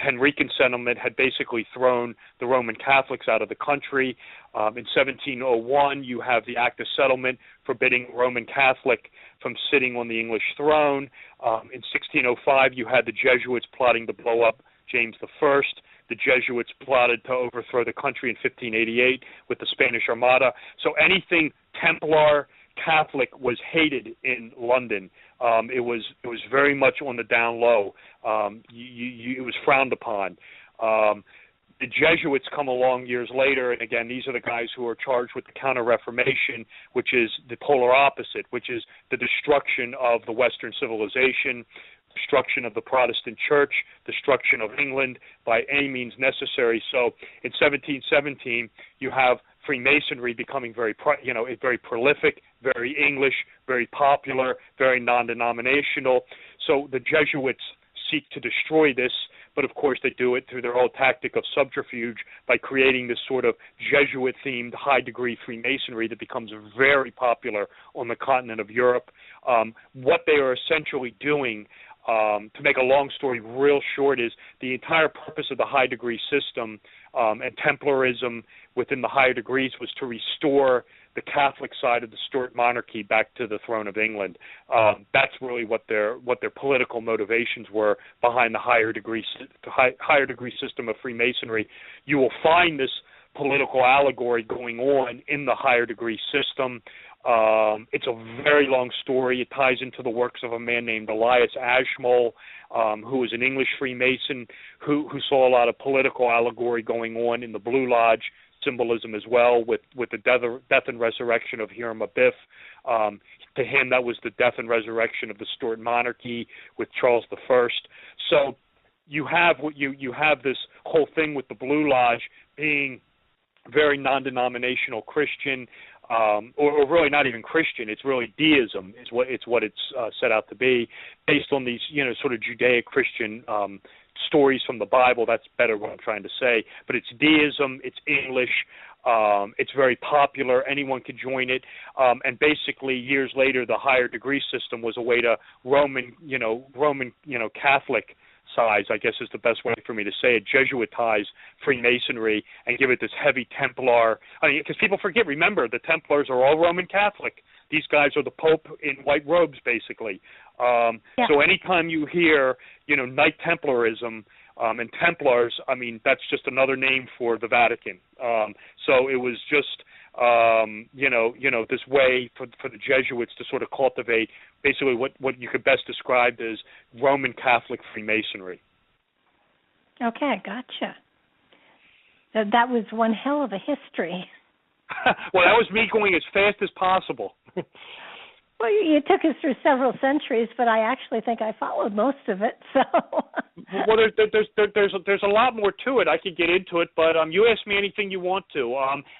Henrican settlement had basically thrown the Roman Catholics out of the country. In 1701, you have the Act of Settlement forbidding Roman Catholic from sitting on the English throne. In 1605, you had the Jesuits plotting to blow up James I. The Jesuits plotted to overthrow the country in 1588 with the Spanish Armada. So anything Templar Catholic was hated in London. It was very much on the down low. It was frowned upon. The Jesuits come along years later, and again, these are the guys who are charged with the Counter-Reformation, which is the polar opposite, which is the destruction of the Western civilization, destruction of the Protestant Church, destruction of England by any means necessary. So in 1717, you have Freemasonry becoming very prolific, very English, very popular, very non-denominational. So the Jesuits seek to destroy this, but of course they do it through their whole tactic of subterfuge by creating this sort of Jesuit-themed high-degree Freemasonry that becomes very popular on the continent of Europe. What they are essentially doing, to make a long story real short, is the entire purpose of the high-degree system and Templarism within the higher degrees was to restore the Catholic side of the Stuart monarchy back to the throne of England. That's really what their political motivations were behind the higher degree system of Freemasonry. You will find this political allegory going on in the higher degree system. It's a very long story. It ties into the works of a man named Elias Ashmole, who was an English Freemason who saw a lot of political allegory going on in the Blue Lodge, symbolism as well, with the death and resurrection of Hiram Abiff. To him, that was the death and resurrection of the Stuart monarchy with Charles I. So you have this whole thing with the Blue Lodge being very non-denominational Christian, or really not even Christian. It's really deism is what it's set out to be, based on these sort of Judeo-Christian stories from the Bible. That's better what I'm trying to say. But it's deism. It's English. It's very popular. Anyone could join it. And basically, years later, the higher degree system was a way to Roman Catholic size, I guess is the best way for me to say it, Jesuitize Freemasonry and give it this heavy Templar. Because people forget, remember, the Templars are all Roman Catholic. These guys are the Pope in white robes, basically. So anytime you hear, Knight Templarism and Templars, that's just another name for the Vatican. So it was just, this way for the Jesuits to sort of cultivate basically what you could best describe as Roman Catholic Freemasonry. Okay, gotcha. That was one hell of a history. Well, that was me going as fast as possible. Well, you took us through several centuries, but I actually think I followed most of it. So. Well, there's a lot more to it. I could get into it, but you ask me anything you want to.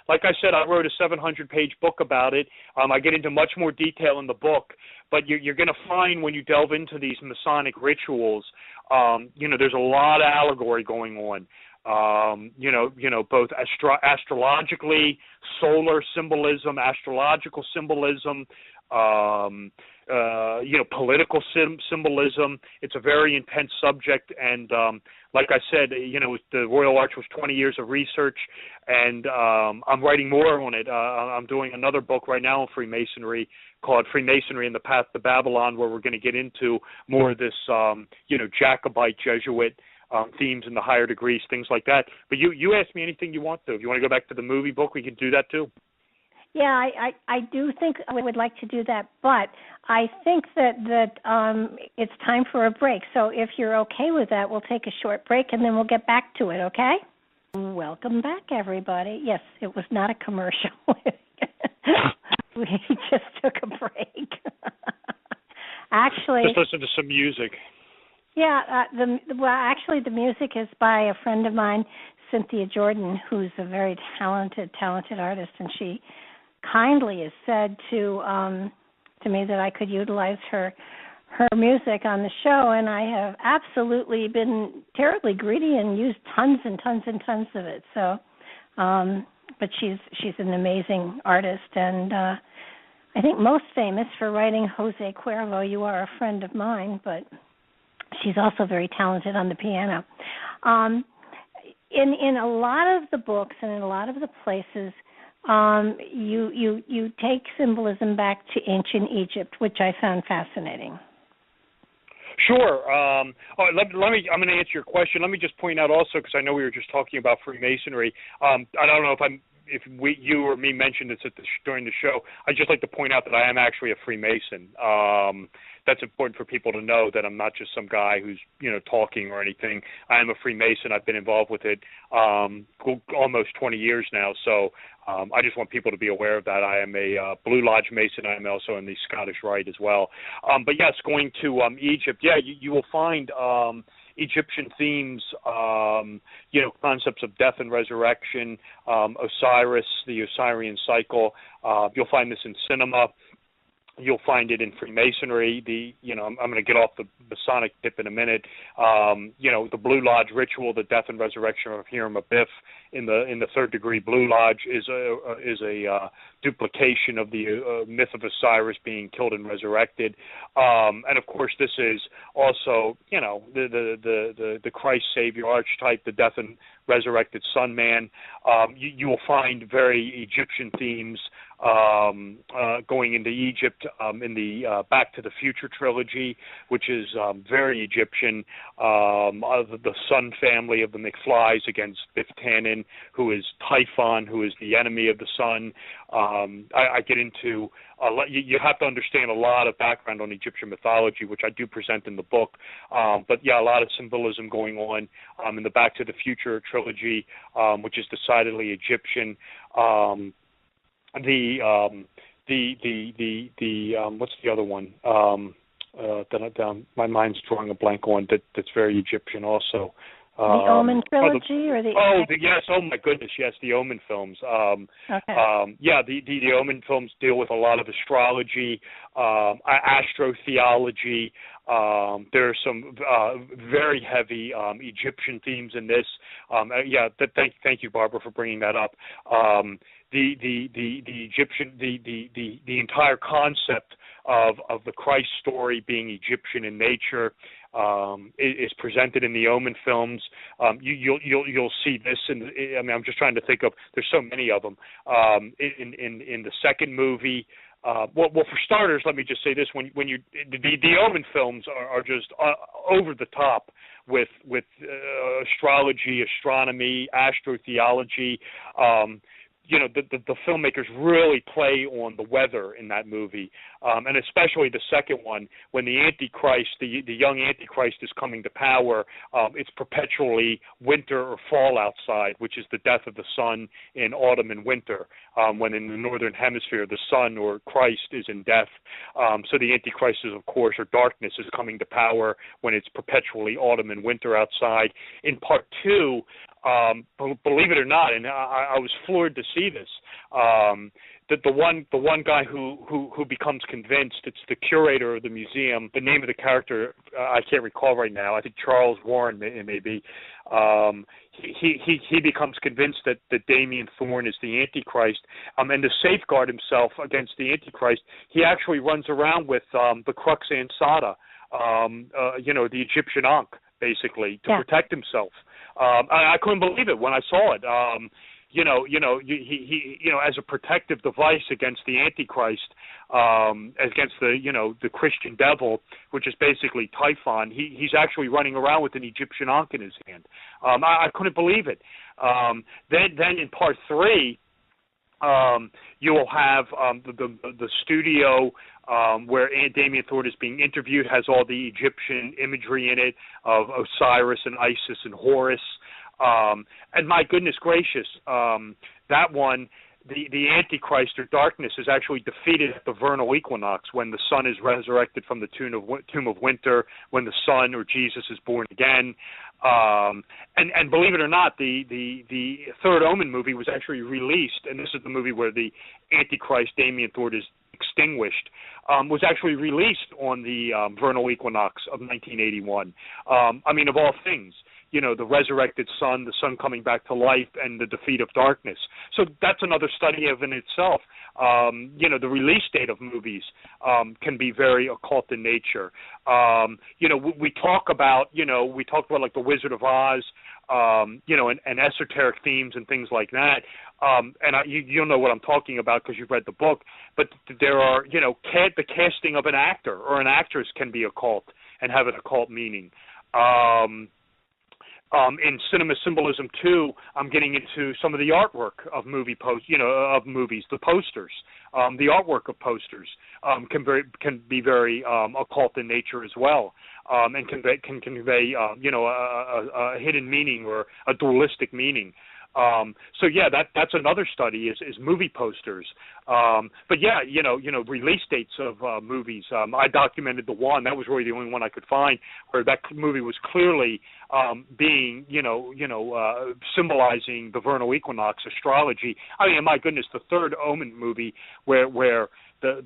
Like I said, I wrote a 700-page book about it. I get into much more detail in the book, but you're going to find when you delve into these Masonic rituals, there's a lot of allegory going on. Both astrologically, solar symbolism, astrological symbolism, political symbolism. It's a very intense subject, and like I said, the Royal Arch was 20 years of research, and I'm writing more on it. I'm doing another book right now on Freemasonry called Freemasonry and the Path to Babylon, where we're going to get into more of this, Jacobite, Jesuit themes in the higher degrees, things like that. But you ask me anything you want to. If you want to go back to the movie book, we can do that too. Yeah, I do think I would like to do that, but I think that it's time for a break. So if you're okay with that, we'll take a short break and then we'll get back to it, okay? Welcome back, everybody. Yes, it was not a commercial. We just took a break. Actually, just listen to some music. Yeah, actually the music is by a friend of mine, Cynthia Jordan, who's a very talented artist, and she kindly has said to me that I could utilize her music on the show, and I have absolutely been terribly greedy and used tons and tons and tons of it. So, but she's an amazing artist, and I think most famous for writing Jose Cuervo, You Are a Friend of Mine, but she's also very talented on the piano. In a lot of the books and in a lot of the places, you take symbolism back to ancient Egypt, which I found fascinating. Sure. Let me. I'm going to answer your question. Let me just point out also, because I know we were just talking about Freemasonry. I don't know if you or me mentioned this during the show. I'd just like to point out that I am actually a Freemason. that's important for people to know, that I'm not just some guy who's, talking or anything. I am a Freemason. I've been involved with it almost 20 years now, so I just want people to be aware of that. I am a Blue Lodge Mason. I am also in the Scottish Rite as well. But yes, going to Egypt, you will find Egyptian themes, concepts of death and resurrection, Osiris, the Osirian cycle. You'll find this in cinema. You'll find it in Freemasonry. I'm going to get off the Masonic tip in a minute. The Blue Lodge ritual, the death and resurrection of Hiram Abiff in the third degree Blue Lodge is a duplication of the myth of Osiris being killed and resurrected. And of course, this is also, the Christ Savior archetype, the death and resurrected Sun Man. You will find very Egyptian themes going into Egypt in the Back to the Future trilogy, which is very Egyptian. The Sun family of the McFlys against Biff Tannen, who is Typhon, who is the enemy of the Sun. I get into you have to understand a lot of background on Egyptian mythology, which I do present in the book. But a lot of symbolism going on in the Back to the Future trilogy, which is decidedly Egyptian. What's the other one? My mind's drawing a blank on that's very Egyptian also. The Omen trilogy, or the yes, oh my goodness, yes, the Omen films. Okay. The Omen films deal with a lot of astrology, astrotheology. There's some very heavy Egyptian themes in this. Thank you, Barbara, for bringing that up. The Egyptian, the entire concept of the Christ story being Egyptian in nature is presented in the Omen films. You'll see this, I'm just trying to think of. There's so many of them in the second movie. Well, for starters, let me just say this: when you the Omen films are just over the top with astrology, astronomy, astrotheology. The filmmakers really play on the weather in that movie, and especially the second one, when the Antichrist, the young Antichrist is coming to power. It's perpetually winter or fall outside, which is the death of the sun in autumn and winter, when in the northern hemisphere the sun or Christ is in death. So the Antichrist is, of course, or darkness is coming to power when it's perpetually autumn and winter outside. In part two, believe it or not, and I was floored to see this. The one guy who becomes convinced, it's the curator of the museum. The name of the character I can't recall right now. I think Charles Warren it may be. He becomes convinced that Damien Thorne is the Antichrist, and to safeguard himself against the Antichrist, he actually runs around with the Crux Ansata, the Egyptian Ankh, basically, to protect himself. I couldn't believe it when I saw it. He as a protective device against the Antichrist, against the Christian devil, which is basically Typhon. He's actually running around with an Egyptian Ankh in his hand. I couldn't believe it. Then in part three, you will have the studio where Damien Thorne is being interviewed, has all the Egyptian imagery in it of Osiris and Isis and Horus. And my goodness gracious, that one, the Antichrist or darkness is actually defeated at the vernal equinox, when the sun is resurrected from the tomb of winter, when the sun or Jesus is born again. And believe it or not, the third Omen movie was actually released, and this is the movie where the Antichrist, Damien Thorne, is extinguished, was actually released on the vernal equinox of 1981. Of all things, the resurrected sun, the sun coming back to life, and the defeat of darkness. So that's another study of in itself. The release date of movies can be very occult in nature. We talk about like the Wizard of Oz, and esoteric themes and things like that. You'll know what I'm talking about because you've read the book. But there are, the casting of an actor or an actress can be occult and have an occult meaning. In Cinema Symbolism 2, I'm getting into some of the artwork of of movies, the posters. The artwork of posters can be very occult in nature as well, and can convey a hidden meaning or a dualistic meaning. So yeah, that's another study is movie posters. But yeah, release dates of movies. I documented the one that was really the only one I could find where that movie was clearly being symbolizing the vernal equinox, astrology. I mean, my goodness, the third Omen movie where the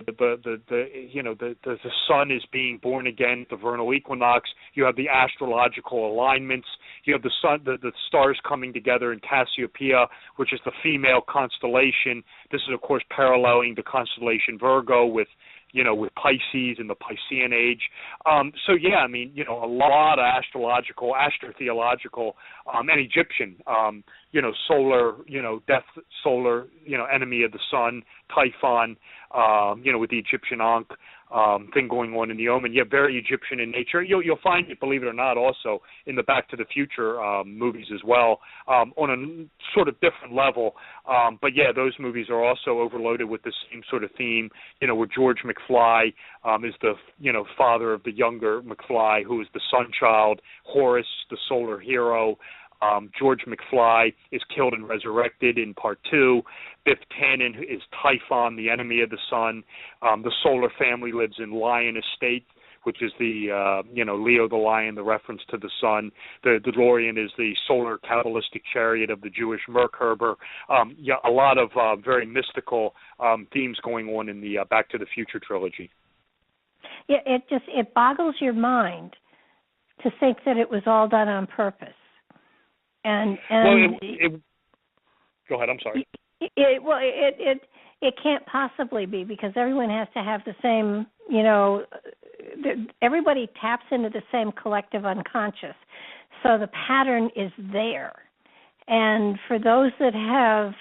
sun is being born again, the vernal equinox. You have the astrological alignments. You have the sun, the stars coming together in Cassiopeia, which is the female constellation. This is, of course, paralleling the constellation Virgo with Pisces and the Piscean age. So yeah, I mean, a lot of astrological, astrotheological, and Egyptian, solar, death, solar, enemy of the sun, Typhon, with the Egyptian Ankh thing going on in the Omen. Yeah, very Egyptian in nature. You'll find it, believe it or not, also in the Back to the Future movies as well, on a sort of different level. But yeah, those movies are also overloaded with the same sort of theme, where George McFly is the, father of the younger McFly, who is the sun child, Horus, the solar hero. George McFly is killed and resurrected in part 2. Biff Tannen is Typhon, the enemy of the sun. The solar family lives in Lion Estate, which is the, Leo the lion, the reference to the sun. The DeLorean is the solar kabbalistic chariot of the Jewish Merkherber. A lot of very mystical themes going on in the Back to the Future trilogy. Yeah, it boggles your mind to think that it was all done on purpose. And go ahead. I'm sorry. It can't possibly be, because everyone has to have the same, everybody taps into the same collective unconscious. So the pattern is there. And for those that have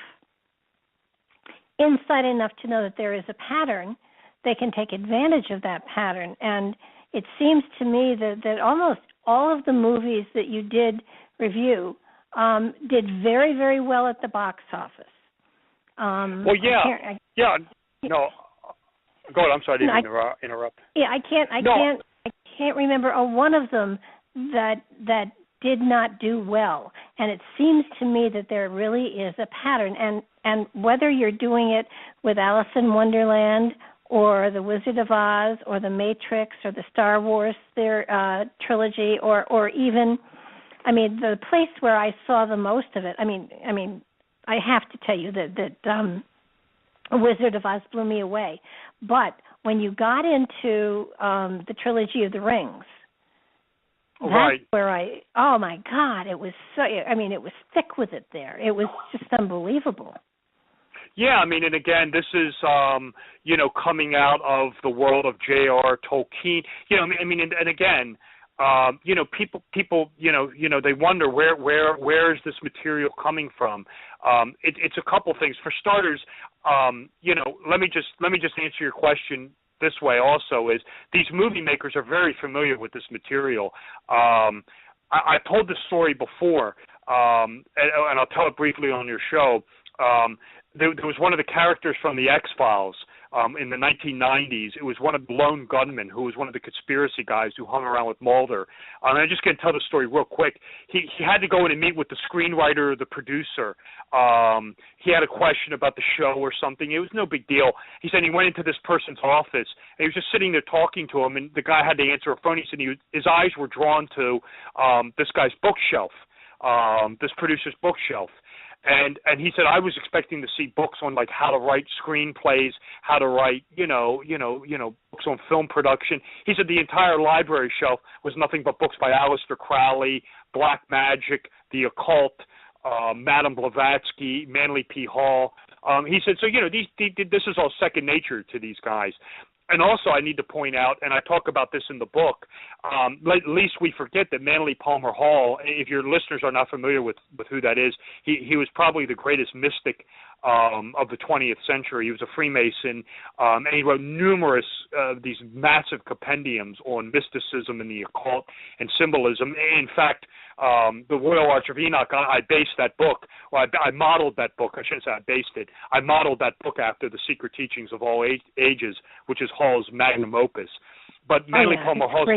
insight enough to know that there is a pattern, they can take advantage of that pattern. And it seems to me that almost all of the movies that you did review did very, very well at the box office. No, go ahead. I'm sorry to interrupt. Yeah, I can't remember one of them that did not do well. And it seems to me that there really is a pattern. And whether you're doing it with Alice in Wonderland or The Wizard of Oz or The Matrix or the Star Wars trilogy or even, I mean, the place where I saw the most of it, I mean, I have to tell you that Wizard of Oz blew me away. But when you got into the trilogy of the Rings, that's where oh my God, it was so, it was thick with it there. It was just unbelievable. Yeah, I mean, and again, this is, coming out of the world of J.R. Tolkien. And again, people, they wonder where is this material coming from? It's a couple things. For starters, let me just answer your question this way. Also, is these movie makers are very familiar with this material. I told this story before, and I'll tell it briefly on your show. There was one of the characters from the X-Files in the 1990s. It was one of the lone gunmen who was one of the conspiracy guys who hung around with Mulder. And I'm just going to tell the story real quick. He had to go in and meet with the screenwriter or the producer. He had a question about the show or something. It was no big deal. He said he went into this person's office, and he was just sitting there talking to him, and the guy had to answer a phone. He said his eyes were drawn to this guy's bookshelf, this producer's bookshelf. And he said, I was expecting to see books on like how to write screenplays, how to write, books on film production. He said the entire library shelf was nothing but books by Aleister Crowley, Black Magic, the occult, Madame Blavatsky, Manly P. Hall. He said, so, this is all second nature to these guys. And also, I need to point out, and I talk about this in the book, at least we forget that Manly Palmer Hall, if your listeners are not familiar with who that is, he was probably the greatest mystic of the 20th century. He was a Freemason, and he wrote numerous these massive compendiums on mysticism and the occult and symbolism. In fact, The Royal Arch of Enoch, I based that book, or I modeled that book. I shouldn't say I based it. I modeled that book after The Secret Teachings of All Ages, which is Hall's magnum opus. But Manly Palmer Hall's,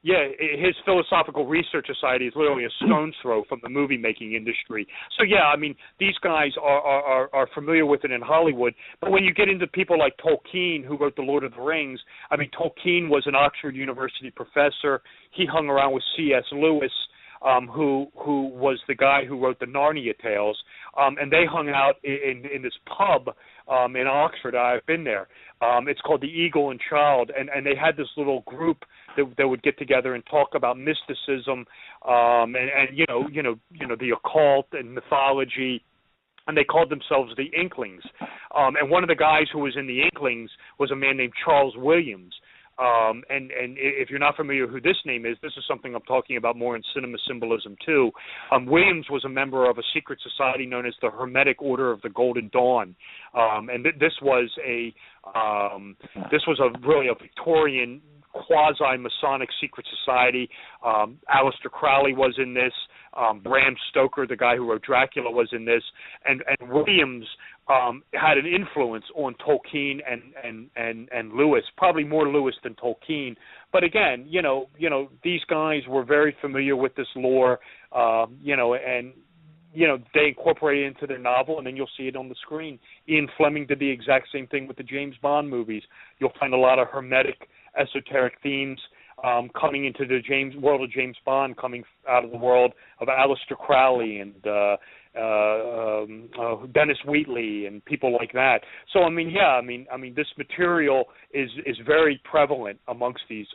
his Philosophical Research Society is literally a stone's throw from the movie-making industry. So, yeah, I mean, these guys are familiar with it in Hollywood. But when you get into people like Tolkien, who wrote The Lord of the Rings, I mean, Tolkien was an Oxford University professor. He hung around with C.S. Lewis, who was the guy who wrote the Narnia tales, and they hung out in this pub in Oxford. I've been there. It's called the Eagle and Child, and they had this little group that would get together and talk about mysticism, and you know the occult and mythology. And they called themselves the Inklings. And one of the guys who was in the Inklings was a man named Charles Williams. And if you're not familiar who this name is, this is something I'm talking about more in cinema symbolism too. Williams was a member of a secret society known as the Hermetic Order of the Golden Dawn, and this was really a Victorian quasi-Masonic secret society. Aleister Crowley was in this. Bram Stoker, the guy who wrote Dracula, was in this, and Williams had an influence on Tolkien and Lewis, probably more Lewis than Tolkien. But again, these guys were very familiar with this lore, and they incorporate it into their novel, and then you'll see it on the screen. Ian Fleming did the exact same thing with the James Bond movies. You'll find a lot of hermetic, esoteric themes coming into the world of James Bond, coming out of the world of Aleister Crowley and Dennis Wheatley and people like that. So I mean, this material is very prevalent amongst these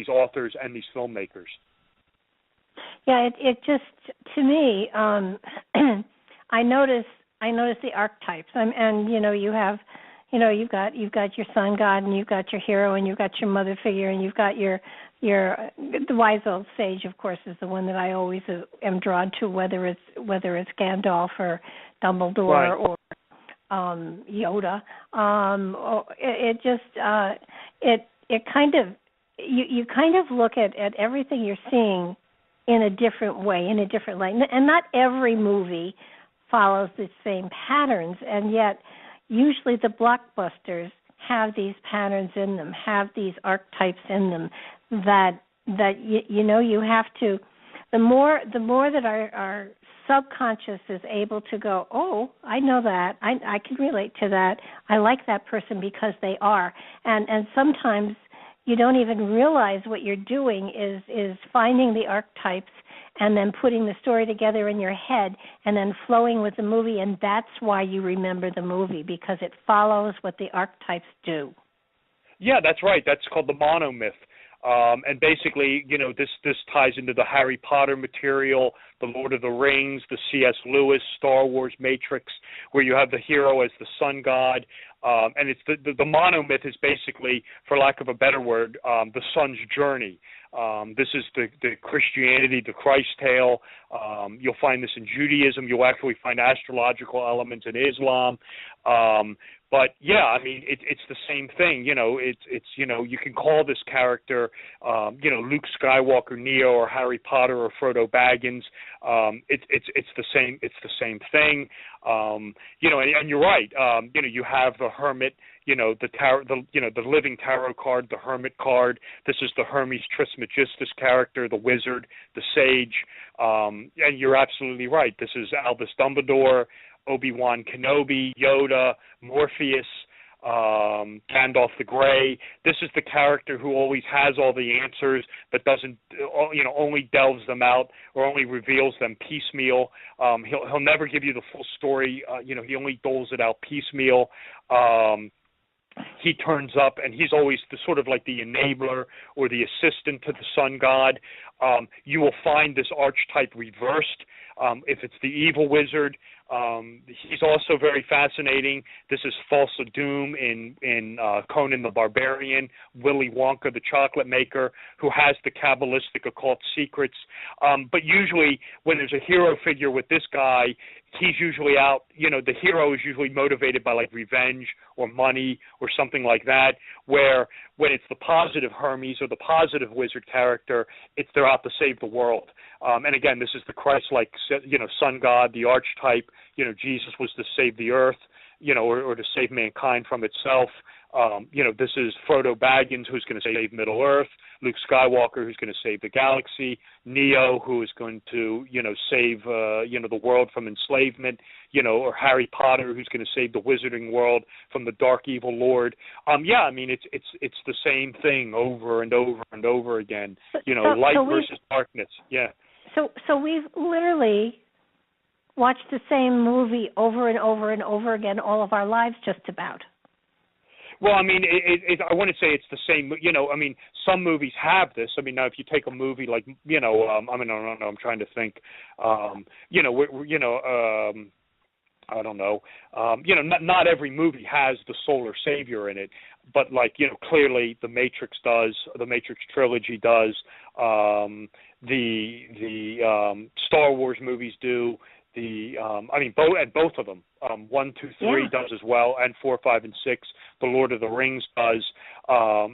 authors and these filmmakers. Yeah, it just, to me, I notice the archetypes, and you've got your sun god, and you've got your hero, and you've got your mother figure, and you've got the wise old sage, of course, is the one that I always am drawn to, whether it's Gandalf or Dumbledore, right, or Yoda. It kind of you kind of look at everything you're seeing in a different way, in a different light, and not every movie follows the same patterns, and yet usually the blockbusters have these patterns in them, have these archetypes in them that you have to. The more that our subconscious is able to go, oh, I know that, I can relate to that, I like that person because they are, and sometimes you don't even realize what you're doing is finding the archetypes and then putting the story together in your head and then flowing with the movie, and that's why you remember the movie, because it follows what the archetypes do. Yeah, that's right. That's called the monomyth. And basically, this ties into the Harry Potter material, the Lord of the Rings, the C.S. Lewis, Star Wars, Matrix, where you have the hero as the sun god. And it's the monomyth is basically, for lack of a better word, the sun's journey. This is the Christianity, the Christ tale. You'll find this in Judaism. You'll actually find astrological elements in Islam. But yeah, I mean, it's the same thing. You can call this character, Luke Skywalker, Neo, or Harry Potter, or Frodo Baggins. It's the same. It's the same thing. And you're right. You have the hermit. The tarot, the living tarot card, the hermit card. This is the Hermes Trismegistus character, the wizard, the sage. And you're absolutely right. This is Albus Dumbledore, Obi-Wan Kenobi, Yoda, Morpheus, Gandalf the Grey. This is the character who always has all the answers, but doesn't, only delves them out or only reveals them piecemeal. He'll never give you the full story. He only doles it out piecemeal. He turns up, and he's always the sort of like the enabler or the assistant to the sun god. You will find this archetype reversed. If it's the evil wizard, he's also very fascinating. This is Thulsa Doom in Conan the Barbarian, Willy Wonka the chocolate maker, who has the kabbalistic occult secrets. But usually when there's a hero figure with this guy, he's usually out, the hero is usually motivated by like revenge or money or something like that, where when it's the positive Hermes or the positive wizard character, they're out to save the world. And again, this is the Christ-like, sun god, the archetype. Jesus was to save the earth, or to save mankind from itself. This is Frodo Baggins, who's going to save Middle Earth, Luke Skywalker, who's going to save the galaxy, Neo, who is going to, save, the world from enslavement, or Harry Potter, who's going to save the wizarding world from the dark evil lord. It's the same thing over and over and over again. Light versus darkness. Yeah. So we've literally watched the same movie over and over and over again all of our lives, just about. Well, I wouldn't say it's the same. Some movies have this. Now if you take a movie like, I don't know. I'm trying to think. I don't know. Not every movie has the solar savior in it, but clearly the Matrix does. The Matrix trilogy does. The Star Wars movies do. Both of them. 1, 2, 3 does as well, and 4, 5, and 6. The Lord of the Rings does. Those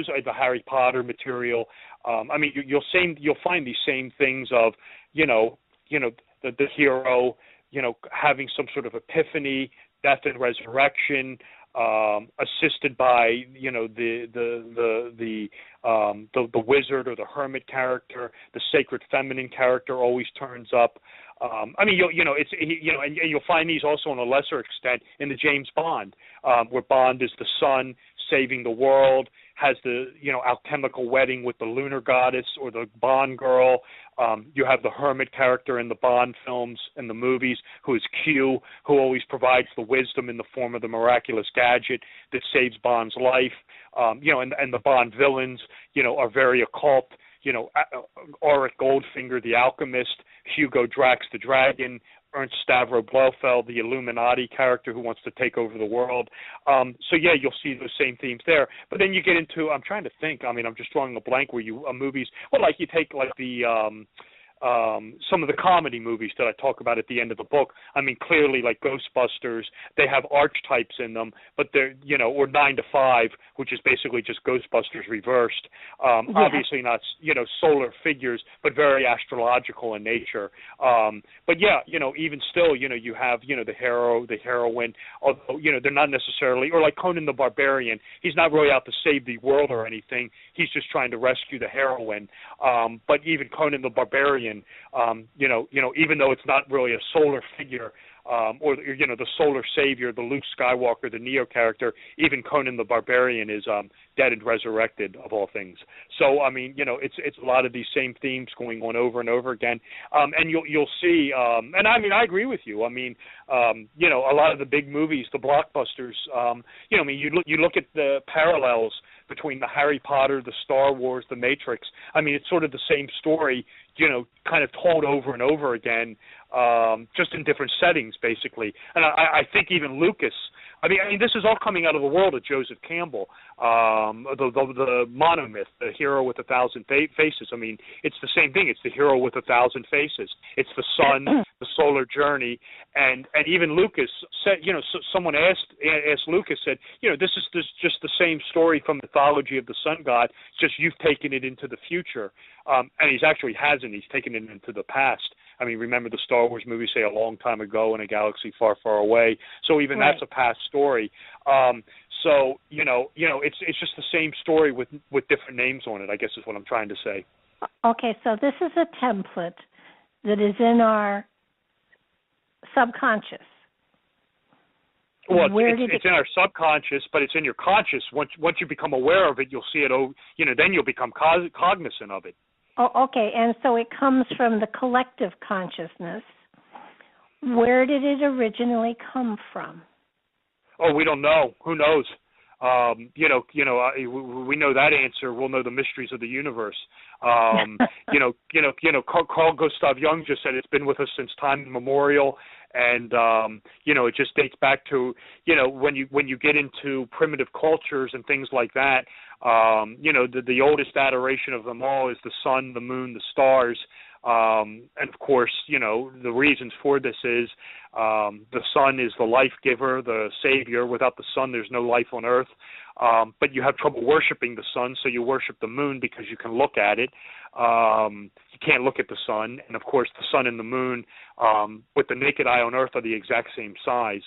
are the Harry Potter material. You'll find these same things of, the hero, having some sort of epiphany, death and resurrection, assisted by the wizard or the hermit character. The sacred feminine character always turns up. You'll find these also on a lesser extent in the James Bond, where Bond is the sun saving the world, has the alchemical wedding with the lunar goddess or the Bond girl. You have the hermit character in the Bond films and the movies, who is Q, who always provides the wisdom in the form of the miraculous gadget that saves Bond's life. And the Bond villains, are very occult. Auric Goldfinger, the alchemist, Hugo Drax, the dragon, Ernst Stavro Blofeld, the Illuminati character who wants to take over the world. You'll see those same themes there. But then you get into, I'm trying to think, I'm just drawing a blank where movies, you take the some of the comedy movies that I talk about at the end of the book. Clearly, like Ghostbusters, they have archetypes in them, but they're, or 9 to 5, which is basically just Ghostbusters reversed. Obviously not, solar figures, but very astrological in nature. Even still, you have, the hero, the heroine, although, they're not necessarily, or like Conan the Barbarian, he's not really out to save the world or anything. He's just trying to rescue the heroine. But even Conan the Barbarian, even though it's not really a solar figure, or the solar savior, the Luke Skywalker, the Neo character, even Conan the Barbarian is dead and resurrected, of all things. So it's a lot of these same themes going on over and over again, and you'll see. I agree with you. A lot of the big movies, the blockbusters. You look at the parallels between the Harry Potter, the Star Wars, the Matrix. It's sort of the same story, kind of told over and over again, just in different settings, basically. And I think even Lucas, this is all coming out of the world of Joseph Campbell, the monomyth, the hero with 1,000 faces. It's the same thing. It's the hero with 1,000 faces. It's the sun, the solar journey, and even Lucas said, someone asked Lucas, said, this is just the same story from mythology of the sun god, just you've taken it into the future. And he's actually hasn't. He's taken it into the past. Remember the Star Wars movies say a long time ago in a galaxy far, far away. So even that's a past story. It's just the same story with different names on it, I guess is what I'm trying to say. Okay, so this is a template that is in our subconscious. Well, it's in our subconscious, but it's in your conscious. Once you become aware of it, you'll see it. Then you'll become cognizant of it. Oh, okay, and so it comes from the collective consciousness. Where did it originally come from? Oh, we don't know. Who knows? We know that answer. We'll know the mysteries of the universe. Carl Gustav Jung just said it's been with us since time immemorial, and it just dates back to when you get into primitive cultures and things like that. The oldest adoration of them all is the sun, the moon, the stars. And of course, the reasons for this is the sun is the life giver, the savior. Without the sun, there's no life on earth. But you have trouble worshiping the sun, so you worship the moon because you can look at it. You can't look at the sun. And of course, the sun and the moon, with the naked eye on earth, are the exact same size.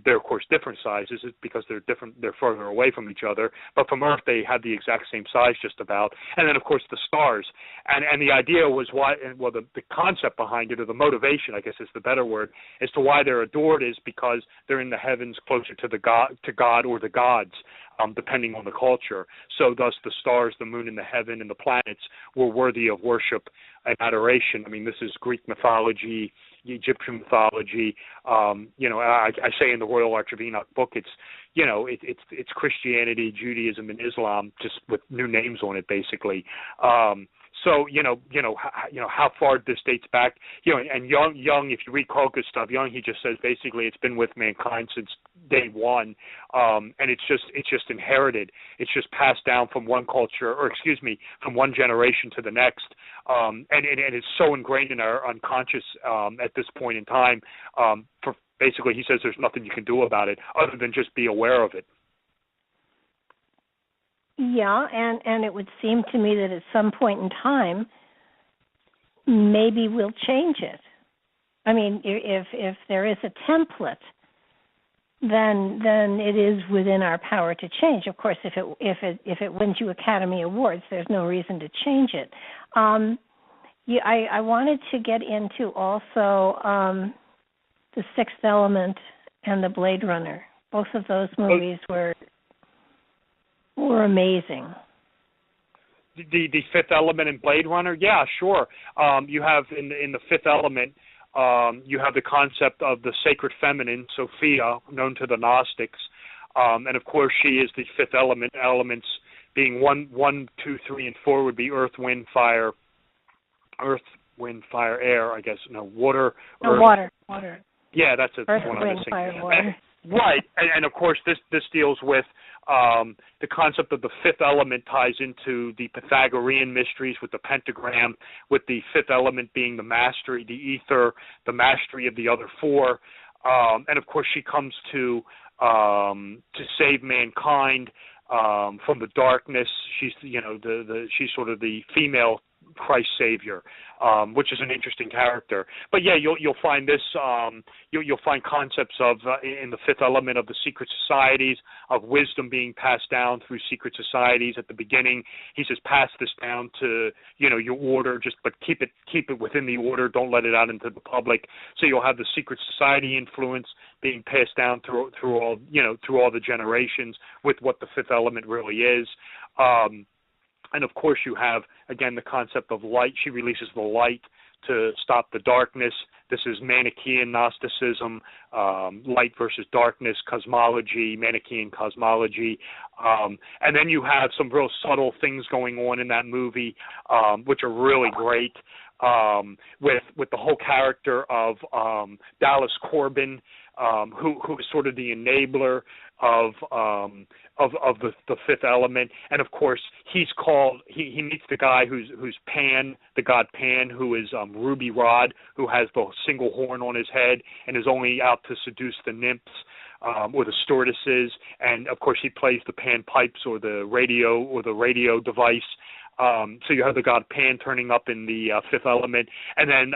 They're, of course, different sizes because they're different. They're further away from each other. But from Earth, they had the exact same size, just about. And then, of course, the stars. And the idea was why. Well, the concept behind it, or the motivation, I guess, is the better word, as to why they're adored, is because they're in the heavens, closer to God or the gods, depending on the culture. So, thus, the stars, the moon, and the heaven, and the planets were worthy of worship and adoration. I mean, this is Greek mythology, Egyptian mythology. I say in the Royal Arch of Enoch book, it's Christianity, Judaism, and Islam, just with new names on it, basically. So how far this dates back, and Jung, if you read Krokus stuff, Jung, he just says basically it's been with mankind since day one, and it's just inherited. It's just passed down from one culture, from one generation to the next, and it's so ingrained in our unconscious at this point in time. For basically, he says there's nothing you can do about it other than just be aware of it. Yeah, and it would seem to me that at some point in time, maybe we'll change it. I mean, if there is a template, then it is within our power to change. Of course, if it wins you Academy Awards, there's no reason to change it. I wanted to get into also The Sixth Element and The Blade Runner. Both of those movies were amazing. The Fifth Element in Blade Runner? Yeah, sure. You have in the Fifth Element, you have the concept of the sacred feminine, Sophia, known to the Gnostics. And of course, she is the fifth element. Elements being 1, 2, 3, and 4 would be earth, wind, fire, air, I guess. No, water. No, earth. Water. Yeah, that's it. Earth, wind, fire, water. Right, and of course this deals with the concept of the fifth element, ties into the Pythagorean mysteries with the pentagram, with the fifth element being the mastery, the ether, the mastery of the other four, and of course she comes to save mankind from the darkness. She's she's sort of the female Christ Savior, which is an interesting character. But yeah, you'll find this. You'll find concepts of in the fifth element of the secret societies, of wisdom being passed down through secret societies. At the beginning, he says, "Pass this down to your order, but keep it within the order. Don't let it out into the public." So you'll have the secret society influence being passed down through all the generations with what the fifth element really is. And of course you have, again, the concept of light. She releases the light to stop the darkness. This is Manichaean Gnosticism, light versus darkness, cosmology, Manichaean cosmology. And then you have some real subtle things going on in that movie, which are really great, with the whole character of Dallas Corbin, who is sort of the enabler of the fifth element. And of course he meets the guy who's Pan, the god Pan, who is Ruby Rod, who has the single horn on his head and is only out to seduce the nymphs or the stewardesses. And of course he plays the Pan pipes or the radio device. So you have the god Pan turning up in the fifth element, and then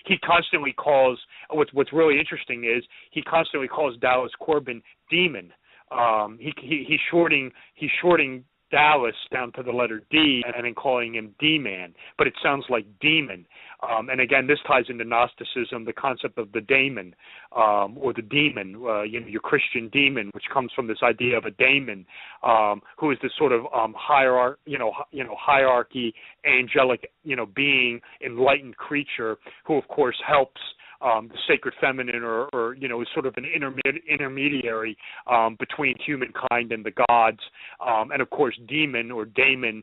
he constantly calls. What's really interesting is he constantly calls Dallas Corbin demon. He's shorting Dallas down to the letter D and then calling him D-man, but it sounds like demon. And again, this ties into Gnosticism, the concept of the daemon, or the demon, your Christian demon, which comes from this idea of a daemon, who is this sort of hierarchy, angelic, being, enlightened creature, who of course helps the sacred feminine, or is sort of an intermediary between humankind and the gods. And of course, demon or daemon,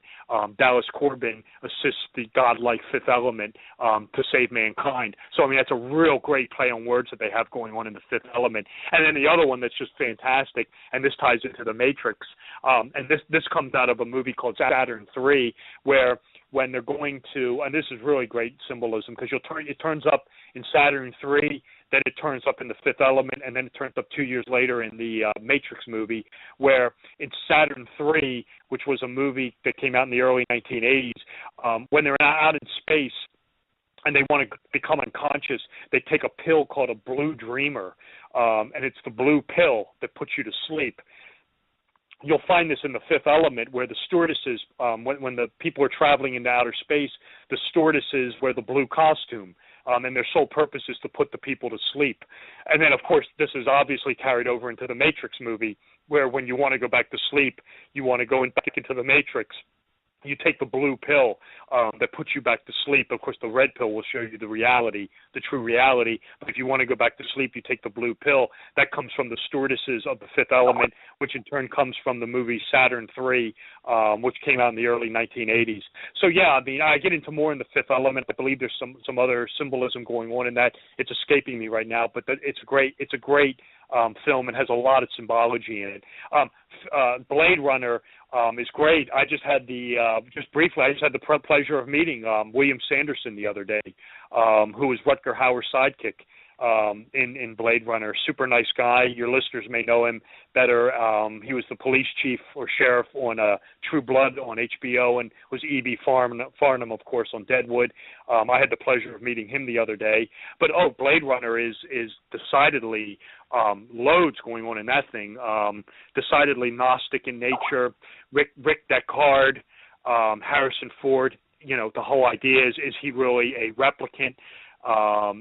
Dallas Corbin, assists the godlike fifth element to save mankind. So I mean, that's a real great play on words that they have going on in the fifth element. And then the other one that's just fantastic, and this ties into the Matrix, and this comes out of a movie called Saturn III, where when they're going to, and this is really great symbolism, because it turns up in Saturn 3, then it turns up in the Fifth Element, and then it turns up 2 years later in the Matrix movie, where in Saturn 3, which was a movie that came out in the early 1980s, when they're out in space and they want to become unconscious, they take a pill called a blue dreamer, and it's the blue pill that puts you to sleep. You'll find this in the Fifth Element, where the stewardesses, when the people are traveling into outer space, the stewardesses wear the blue costume, and their sole purpose is to put the people to sleep. And then, of course, this is obviously carried over into the Matrix movie, where when you want to go back to sleep, you want to go back into the Matrix, you take the blue pill that puts you back to sleep. Of course, the red pill will show you the reality, the true reality. But if you want to go back to sleep, you take the blue pill. That comes from the stewardesses of the Fifth Element, which in turn comes from the movie Saturn 3, which came out in the early 1980s. So, yeah, I mean, I get into more in the Fifth Element. I believe there's some other symbolism going on in that. It's escaping me right now, but it's a great film and has a lot of symbology in it. Blade Runner is great. I just had just briefly, I just had the pleasure of meeting William Sanderson the other day, who was Rutger Hauer's sidekick in Blade Runner. Super nice guy. Your listeners may know him better. He was the police chief or sheriff on True Blood on HBO, and was E.B. Farnham, of course, on Deadwood. I had the pleasure of meeting him the other day. But Blade Runner is decidedly loads going on in that thing. Decidedly Gnostic in nature. Rick Deckard, Harrison Ford. You know, the whole idea is he really a replicant?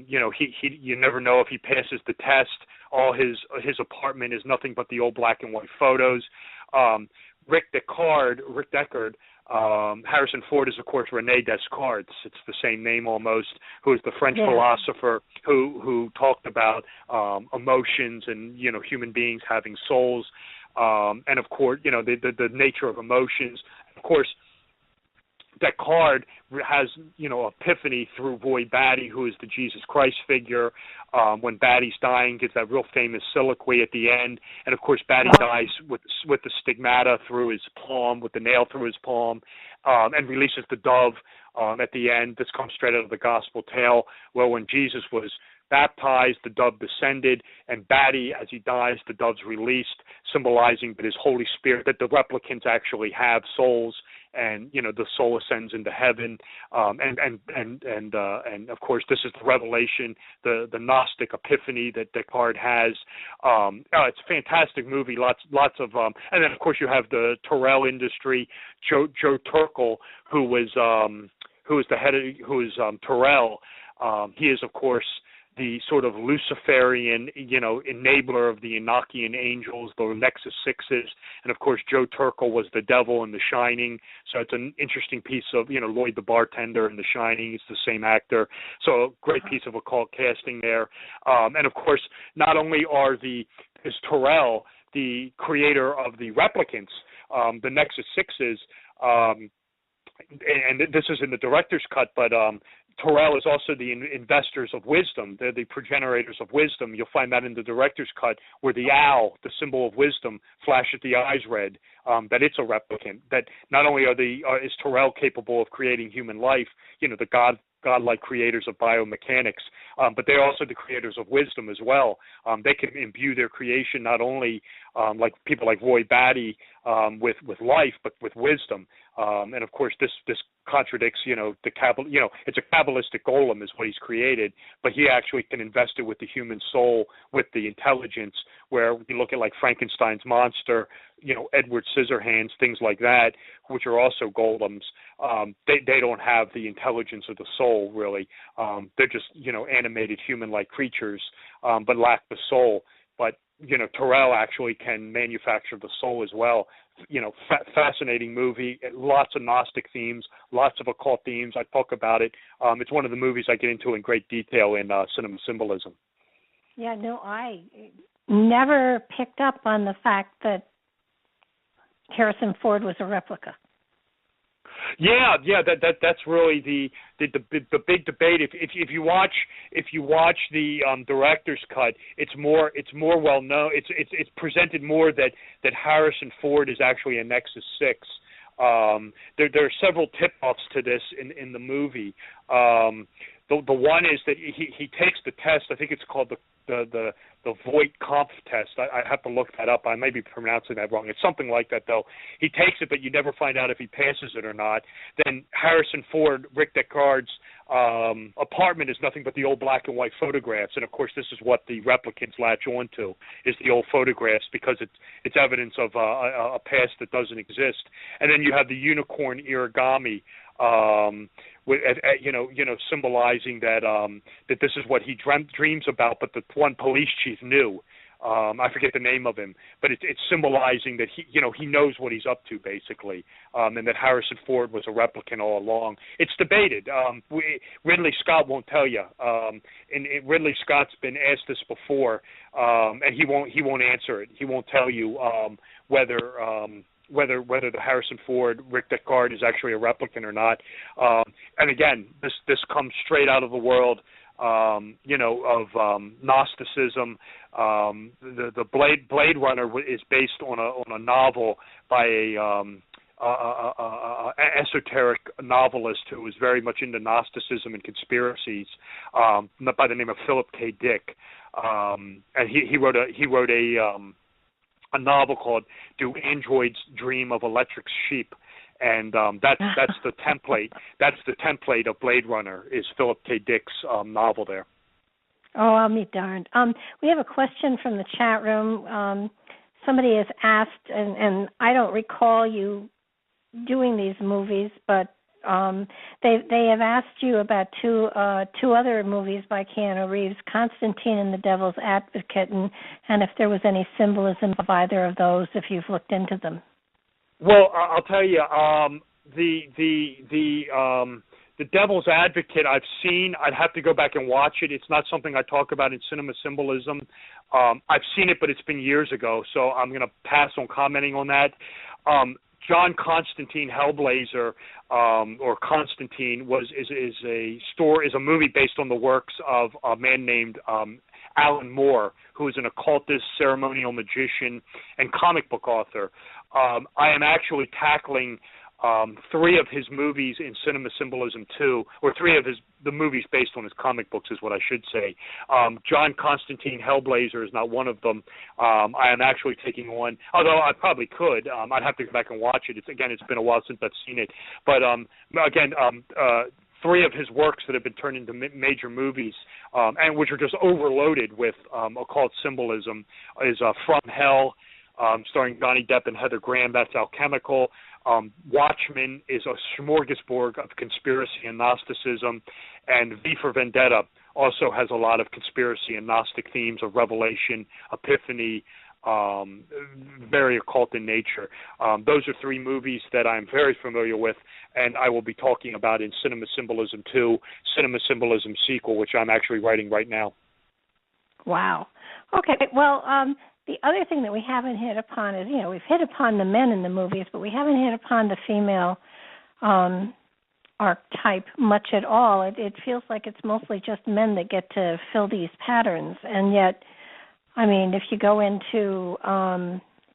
You never know if he passes the test. All his apartment is nothing but the old black and white photos. Rick Deckard, Harrison Ford is, of course, René Descartes. It's the same name almost, who is the French philosopher who talked about emotions and, human beings having souls. And, of course, the nature of emotions. Of course, Descartes has, epiphany through Roy Batty, who is the Jesus Christ figure. When Batty's dying, gives that real famous soliloquy at the end. And, of course, Batty dies with the stigmata through his palm, with the nail through his palm, and releases the dove at the end. This comes straight out of the gospel tale, where when Jesus was baptized, the dove descended, and Batty, as he dies, the dove's released, symbolizing that his Holy Spirit, that the replicants actually have souls, and the soul ascends into heaven, and of course this is the revelation, the Gnostic epiphany that Descartes has. It's a fantastic movie, lots of, and then of course you have the Terrell industry, Joe Turkel, who is the head of, Terrell. He is of course the sort of Luciferian, enabler of the Enochian angels, the Nexus Sixes, and of course Joe Turkel was the devil in The Shining. So it's an interesting piece of, Lloyd the bartender in The Shining. He's the same actor. So a great piece of occult casting there. And of course, not only is Terrell the creator of the replicants, the Nexus Sixes, and this is in the director's cut, but Terrell is also the investors of wisdom. They're the progenitors of wisdom. You'll find that in the director's cut, where the owl, the symbol of wisdom, flashes the eyes red, that it's a replicant. That not only is Terrell capable of creating human life, the godlike creators of biomechanics, but they're also the creators of wisdom as well. They can imbue their creation not only like people like Roy Batty with life, but with wisdom. And of course, this contradicts, the it's a kabbalistic golem is what he's created, but he actually can invest it with the human soul, with the intelligence. Where you look at like Frankenstein's monster, Edward Scissorhands, things like that, which are also golems. They don't have the intelligence of the soul really. They're just animated human-like creatures, but lack the soul. But Terrell actually can manufacture the soul as well. Fascinating movie, lots of Gnostic themes, lots of occult themes. I talk about it. It's one of the movies I get into in great detail in cinema symbolism. Yeah, no, I never picked up on the fact that Harrison Ford was a replica. Yeah, that's really the big debate. If you watch the director's cut, it's more well known. It's presented more that Harrison Ford is actually a Nexus 6. There are several tip-offs to this in the movie. The one is that he takes the test. I think it's called the Voight-Kampff test. I have to look that up. I may be pronouncing that wrong. It's something like that, though. He takes it, but you never find out if he passes it or not. Then Harrison Ford, Rick Deckard's apartment is nothing but the old black and white photographs, and of course this is what the replicants latch onto, is the old photographs, because it's evidence of a past that doesn't exist. And then you have the unicorn origami, symbolizing that this is what he dreams about, but the one police chief knew. I forget the name of him, but it's symbolizing that he knows what he's up to, basically, and that Harrison Ford was a replicant all along. It's debated. Ridley Scott won't tell you, and Ridley Scott's been asked this before, and he won't answer it. He won't tell you whether the Harrison Ford, Rick Deckard is actually a replicant or not. And again, this comes straight out of the world, of Gnosticism. The Blade Runner is based on a novel by a esoteric novelist who was very much into Gnosticism and conspiracies, by the name of Philip K. Dick, and he wrote a novel called "Do Androids Dream of Electric Sheep?" And that's the template. That's the template of Blade Runner, is Philip K. Dick's novel there. Oh, I'll be darned. We have a question from the chat room. Somebody has asked, and I don't recall you doing these movies, but they have asked you about two other movies by Keanu Reeves, Constantine and the Devil's Advocate, and if there was any symbolism of either of those, if you've looked into them. Well, I'll tell you, the Devil's Advocate I've seen. I'd have to go back and watch it. It's not something I talk about in cinema symbolism. I've seen it, but it's been years ago, so I'm going to pass on commenting on that. John Constantine Hellblazer, or Constantine, is a movie based on the works of a man named Alan Moore, who is an occultist, ceremonial magician, and comic book author. I am actually tackling 3 of his movies in cinema symbolism too, or 3 of the movies based on his comic books is what I should say. John Constantine Hellblazer is not one of them. I am actually taking on, although I probably could. I'd have to go back and watch it. It's been a while since I've seen it. But again, 3 of his works that have been turned into major movies, and which are just overloaded with occult symbolism, is From Hell, starring Johnny Depp and Heather Graham. That's alchemical. Watchmen is a smorgasbord of conspiracy and Gnosticism, and V for Vendetta also has a lot of conspiracy and Gnostic themes of revelation, epiphany, very occult in nature. Those are 3 movies that I'm very familiar with, and I will be talking about in Cinema Symbolism 2, Cinema Symbolism sequel, which I'm actually writing right now. Wow. Okay, well, the other thing that we haven't hit upon is, we've hit upon the men in the movies, but we haven't hit upon the female archetype much at all. It feels like it's mostly just men that get to fill these patterns, and yet, I mean, if you go into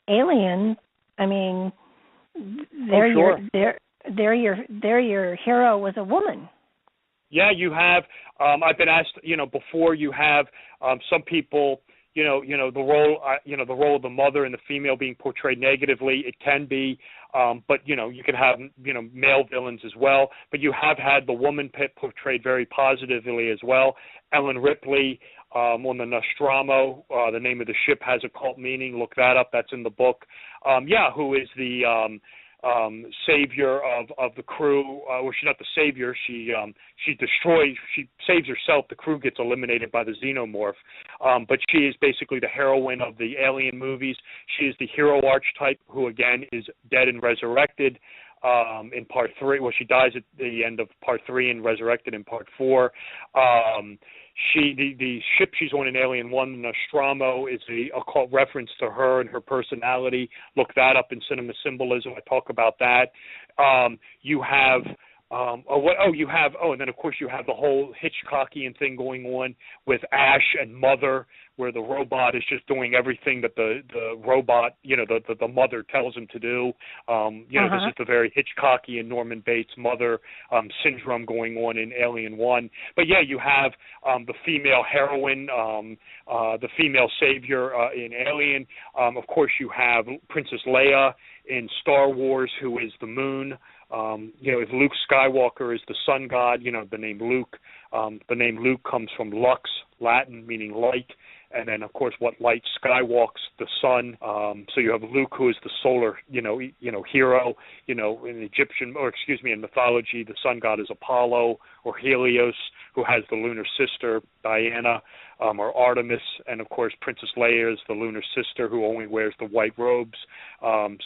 Alien, I mean, your hero was a woman. Yeah, you have. I've been asked, before. You have some people. The role of the mother and the female being portrayed negatively. It can be, but you can have male villains as well. But you have had the woman portrayed very positively as well. Ellen Ripley on the Nostromo. The name of the ship has occult meaning. Look that up. That's in the book. Who is the savior of the crew? Well, she's not the savior. She saves herself. The crew gets eliminated by the xenomorph. But she is basically the heroine of the Alien movies. She is the hero archetype, who again is dead and resurrected in part 3. Well, she dies at the end of part 3 and resurrected in part 4. The ship she's on in Alien 1, Nostromo, is a occult reference to her and her personality. Look that up in Cinema Symbolism. I talk about that. You have and then of course you have the whole Hitchcockian thing going on with Ash and Mother, where the robot is just doing everything that the robot, the mother tells him to do. This is the very Hitchcockian Norman Bates Mother syndrome going on in Alien 1. But yeah, you have the female heroine, the female savior in Alien. Of course, you have Princess Leia in Star Wars, who is the moon. If Luke Skywalker is the sun god, the name Luke. The name Luke comes from lux, Latin, meaning light. And then, of course, what light skywalks the sun. So you have Luke, who is the solar, hero. In mythology, the sun god is Apollo or Helios, who has the lunar sister Diana, or Artemis, and of course, Princess Leia is the lunar sister who only wears the white robes.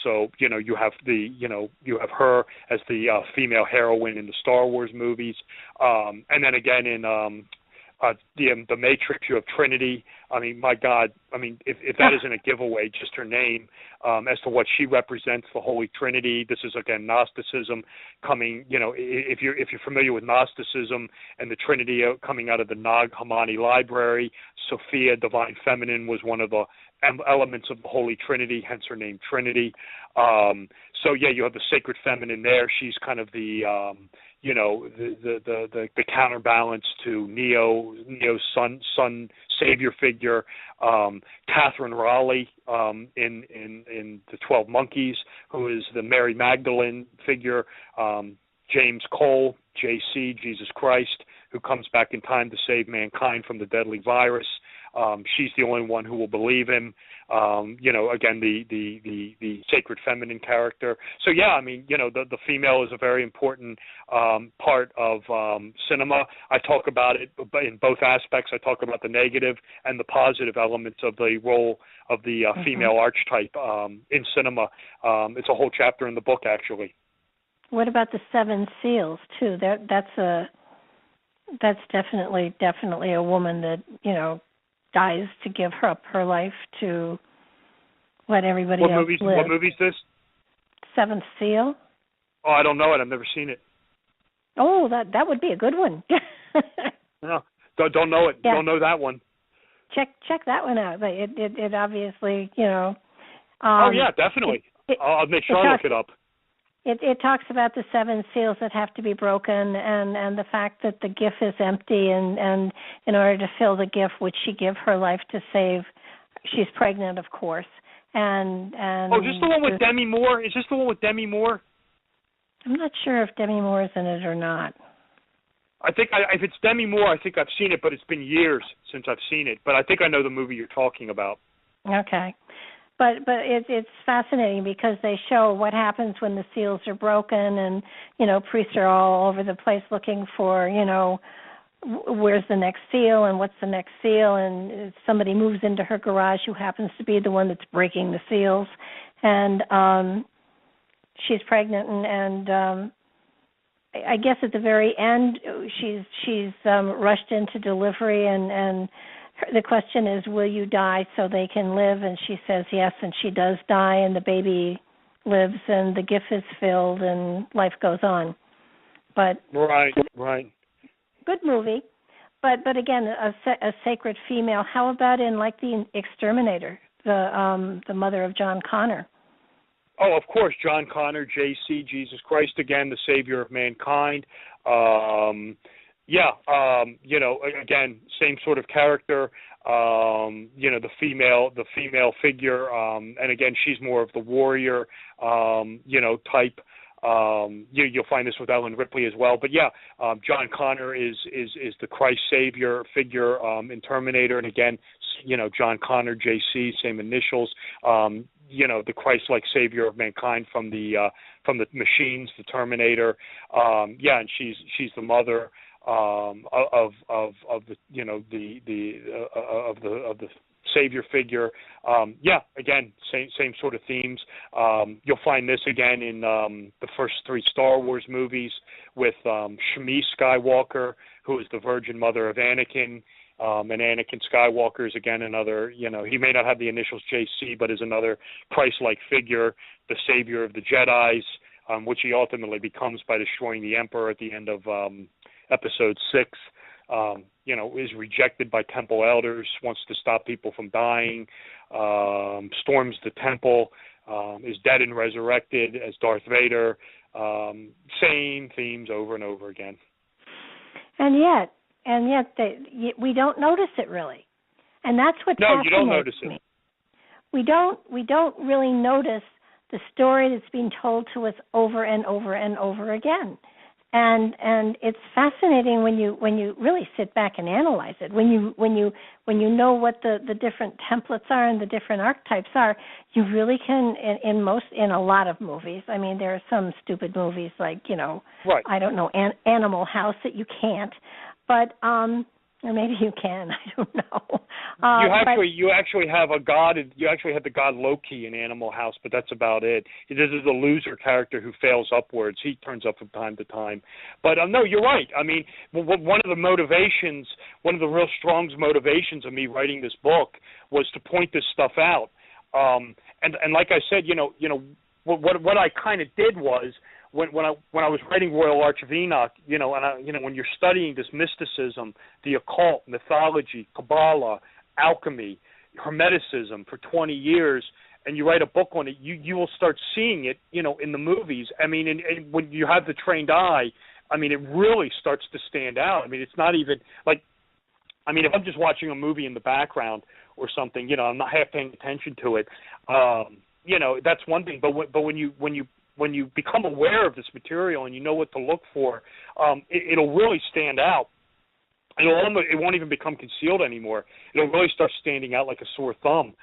So you have her as the female heroine in the Star Wars movies, and then again in the Matrix, you have Trinity. I mean, my God, if that isn't a giveaway, just her name, as to what she represents, the Holy Trinity. This is, again, Gnosticism coming, if you're familiar with Gnosticism and the Trinity coming out of the Nag Hammadi library, Sophia, Divine Feminine, was one of the elements of the Holy Trinity, hence her name Trinity. So yeah, you have the sacred feminine there. She's kind of the the counterbalance to Neo's son savior figure. Catherine Raleigh in the 12 Monkeys, who is the Mary Magdalene figure. James Cole, JC, Jesus Christ, who comes back in time to save mankind from the deadly virus. She's the only one who will believe him. Again, the sacred feminine character. So yeah, the female is a very important part of cinema. I talk about it in both aspects. I talk about the negative and the positive elements of the role of the female archetype in cinema. It's a whole chapter in the book, actually. What about the Seven Seals too? That's definitely a woman that dies to give up her life to let everybody else live. What movie is this? Seventh Seal. Oh, I don't know it. I've never seen it. Oh, that would be a good one. No, don't know it. Yeah. Don't know that one. Check that one out. It obviously, oh yeah, definitely. I'll make sure I look it up. It talks about the seven seals that have to be broken, and the fact that the gift is empty, and in order to fill the gift, would she give her life to save? She's pregnant, of course, and oh, is this the one with Demi Moore? Is this the one with Demi Moore? I'm not sure if Demi Moore is in it or not. I think if it's Demi Moore, I think I've seen it, but it's been years since I've seen it. But I think I know the movie you're talking about. Okay. But it's fascinating because they show what happens when the seals are broken, and priests are all over the place looking for where's the next seal and what's the next seal, and somebody moves into her garage who happens to be the one that's breaking the seals, and she's pregnant, and I guess at the very end she's rushed into delivery, and the question is, will you die so they can live? And she says yes, and she does die, and the baby lives, and the gift is filled, and life goes on. But right. Good movie, but again, a sacred female. How about in like the Exterminator, the mother of John Connor? Oh, of course, John Connor, JC, Jesus Christ again, the savior of mankind. Again, same sort of character, the female figure, and again, she's more of the warrior, type. You'll find this with Ellen Ripley as well. But yeah, John Connor is the Christ savior figure in Terminator, and again, John Connor, JC, same initials. The Christ-like savior of mankind from the machines, the Terminator. And she's the mother of the savior figure. Again, same sort of themes. You'll find this again in the first three Star Wars movies with Shmi Skywalker, who is the virgin mother of Anakin. And Anakin Skywalker is again another, he may not have the initials JC, but is another Christ-like figure, the savior of the Jedis. which he ultimately becomes by destroying the Emperor at the end of episode 6. Is rejected by temple elders, wants to stop people from dying, storms the temple, is dead and resurrected as Darth Vader. Same themes over and over again. And yet we don't notice it really, and that's what fascinates you don't notice me. it. We don't really notice the story that's being told to us over and over and over again. And it's fascinating when you really sit back and analyze it. When you know what the different templates are and the different archetypes are, you really can in a lot of movies. I mean, there are some stupid movies like right. I don't know, Animal House that you can't, but or maybe you can. I don't know. You actually have a god. You actually have the god Loki in Animal House, but that's about it. This is the loser character who fails upwards. He turns up from time to time. But no, you're right. I mean, one of the motivations, one of the real strong motivations of me writing this book was to point this stuff out. And like I said, what I kind of did was. When I was writing Royal Arch of Enoch, when you're studying this mysticism, the occult, mythology, Kabbalah, alchemy, Hermeticism for 20 years, and you write a book on it, you will start seeing it, in the movies. I mean, and when you have the trained eye, I mean, it really starts to stand out. I mean, it's not even like, I mean, if I'm just watching a movie in the background or something, I'm not half paying attention to it. That's one thing. But when you become aware of this material and you know what to look for, it'll really stand out. It won't even become concealed anymore. It'll really start standing out like a sore thumb.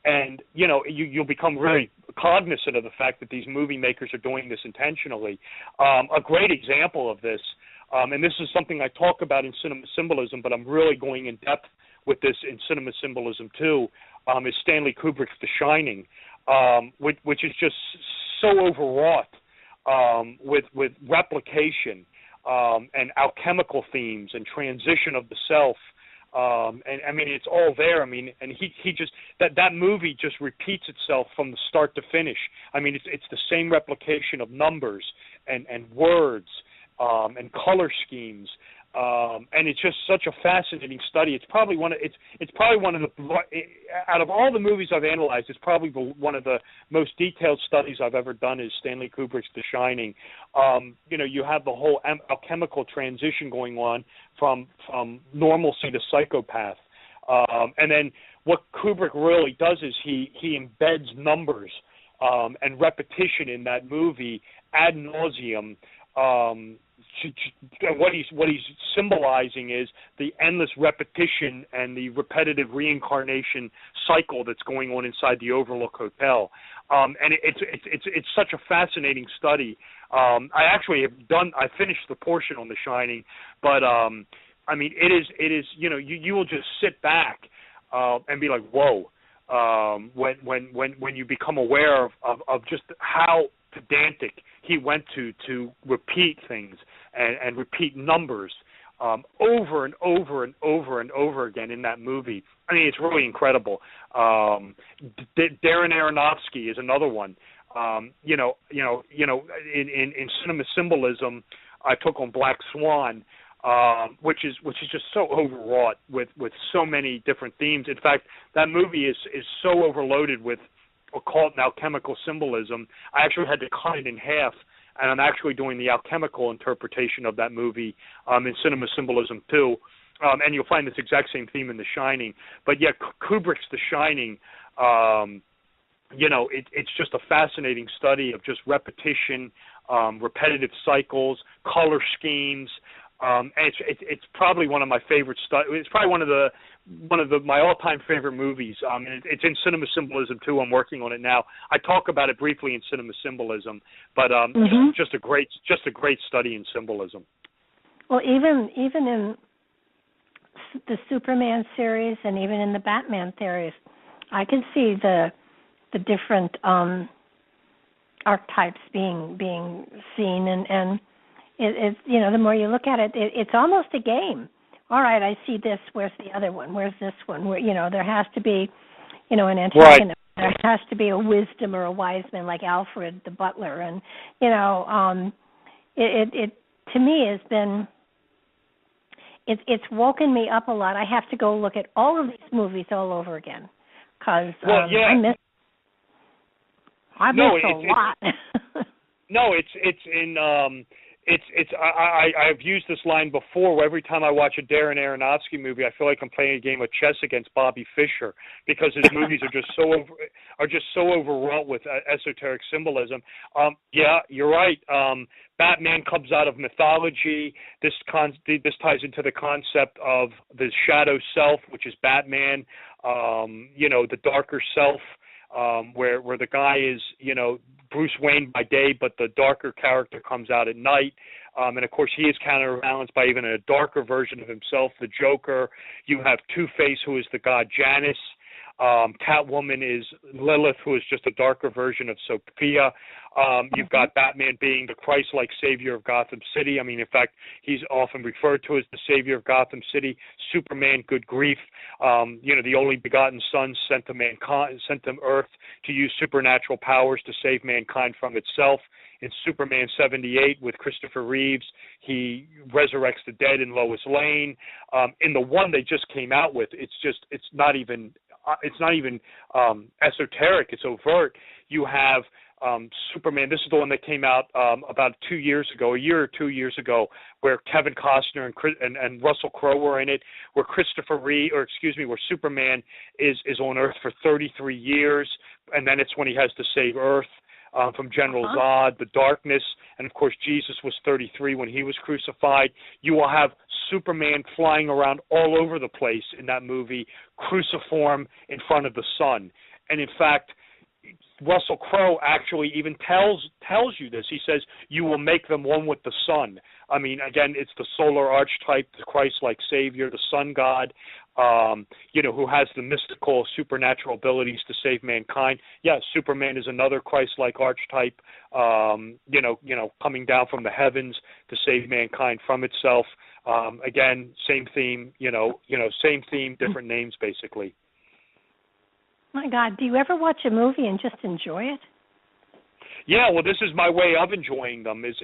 And you'll become really cognizant of the fact that these movie makers are doing this intentionally. A great example of this, and this is something I talk about in Cinema Symbolism, but I'm really going in depth with this in Cinema Symbolism too, is Stanley Kubrick's The Shining. Which is just so overwrought with replication and alchemical themes and transition of the self. And I mean, it's all there. I mean, and he just that movie just repeats itself from the start to finish. I mean, it's the same replication of numbers and words and color schemes. And it's just such a fascinating study. It's probably one of the out of all the movies I've analyzed, it's probably one of the most detailed studies I've ever done is Stanley Kubrick's The Shining. You have the whole alchemical transition going on from normalcy to psychopath, and then what Kubrick really does is he embeds numbers and repetition in that movie ad nauseum. What he's symbolizing is the endless repetition and the repetitive reincarnation cycle that's going on inside the Overlook Hotel, and it's such a fascinating study. I finished the portion on The Shining, but I mean it is you will just sit back and be like, whoa, when you become aware of just how pedantic he went to repeat things and repeat numbers over and over and over and over again in that movie. I mean, it's really incredible. Darren Aronofsky is another one. In Cinema Symbolism, I took on Black Swan, which is just so overwrought with so many different themes. In fact, that movie is so overloaded with occult and alchemical symbolism, I actually had to cut it in half, and I'm actually doing the alchemical interpretation of that movie in Cinema Symbolism too, and you'll find this exact same theme in The Shining. But yeah, Kubrick's The Shining, it's just a fascinating study of just repetition, repetitive cycles, color schemes. And it's probably one of my favorite It's probably one of my all-time favorite movies. And it's in Cinema Symbolism too. I'm working on it now. I talk about it briefly in Cinema Symbolism, but just a great study in symbolism. Well, even in the Superman series and even in the Batman series, I can see the different archetypes being seen and. It's the more you look at it, it's almost a game. All right, I see this. Where's the other one? Where's this one? Where there has to be, an antagonist There has to be a wisdom or a wise man like Alfred the butler, and it to me has been it's woken me up a lot. I have to go look at all of these movies all over again because I miss a lot. No, I've used this line before. Where every time I watch a Darren Aronofsky movie, I feel like I'm playing a game of chess against Bobby Fischer because his movies are just so overwrought with esoteric symbolism. Yeah, you're right. Batman comes out of mythology. This ties into the concept of the shadow self, which is Batman. The darker self. Where the guy is, Bruce Wayne by day, but the darker character comes out at night. And, of course, he is counterbalanced by even a darker version of himself, the Joker. You have Two-Face, who is the god Janus. Catwoman is Lilith, who is just a darker version of Sophia. You've got Batman being the Christ-like savior of Gotham City. I mean, in fact, he's often referred to as the savior of Gotham City. Superman, good grief. The only begotten Son sent to Earth to use supernatural powers to save mankind from itself. In Superman 78 with Christopher Reeves, he resurrects the dead in Lois Lane. In the one they just came out with, it's not even esoteric. It's overt. You have Superman. This is the one that came out about a year or 2 years ago, where Kevin Costner and Russell Crowe were in it, where where Superman is on Earth for 33 years, and then it's when he has to save Earth from General Zod, the darkness, and of course Jesus was 33 when he was crucified. You will have Superman flying around all over the place in that movie, cruciform in front of the sun. And in fact, Russell Crowe actually even tells you this. He says, you will make them one with the sun. I mean, again, it's the solar archetype, the Christ-like savior, the sun god, who has the mystical, supernatural abilities to save mankind. Yeah, Superman is another Christ-like archetype, coming down from the heavens to save mankind from itself. Again, same theme, same theme, different names, basically. My God, do you ever watch a movie and just enjoy it? Yeah, well, this is my way of enjoying them. If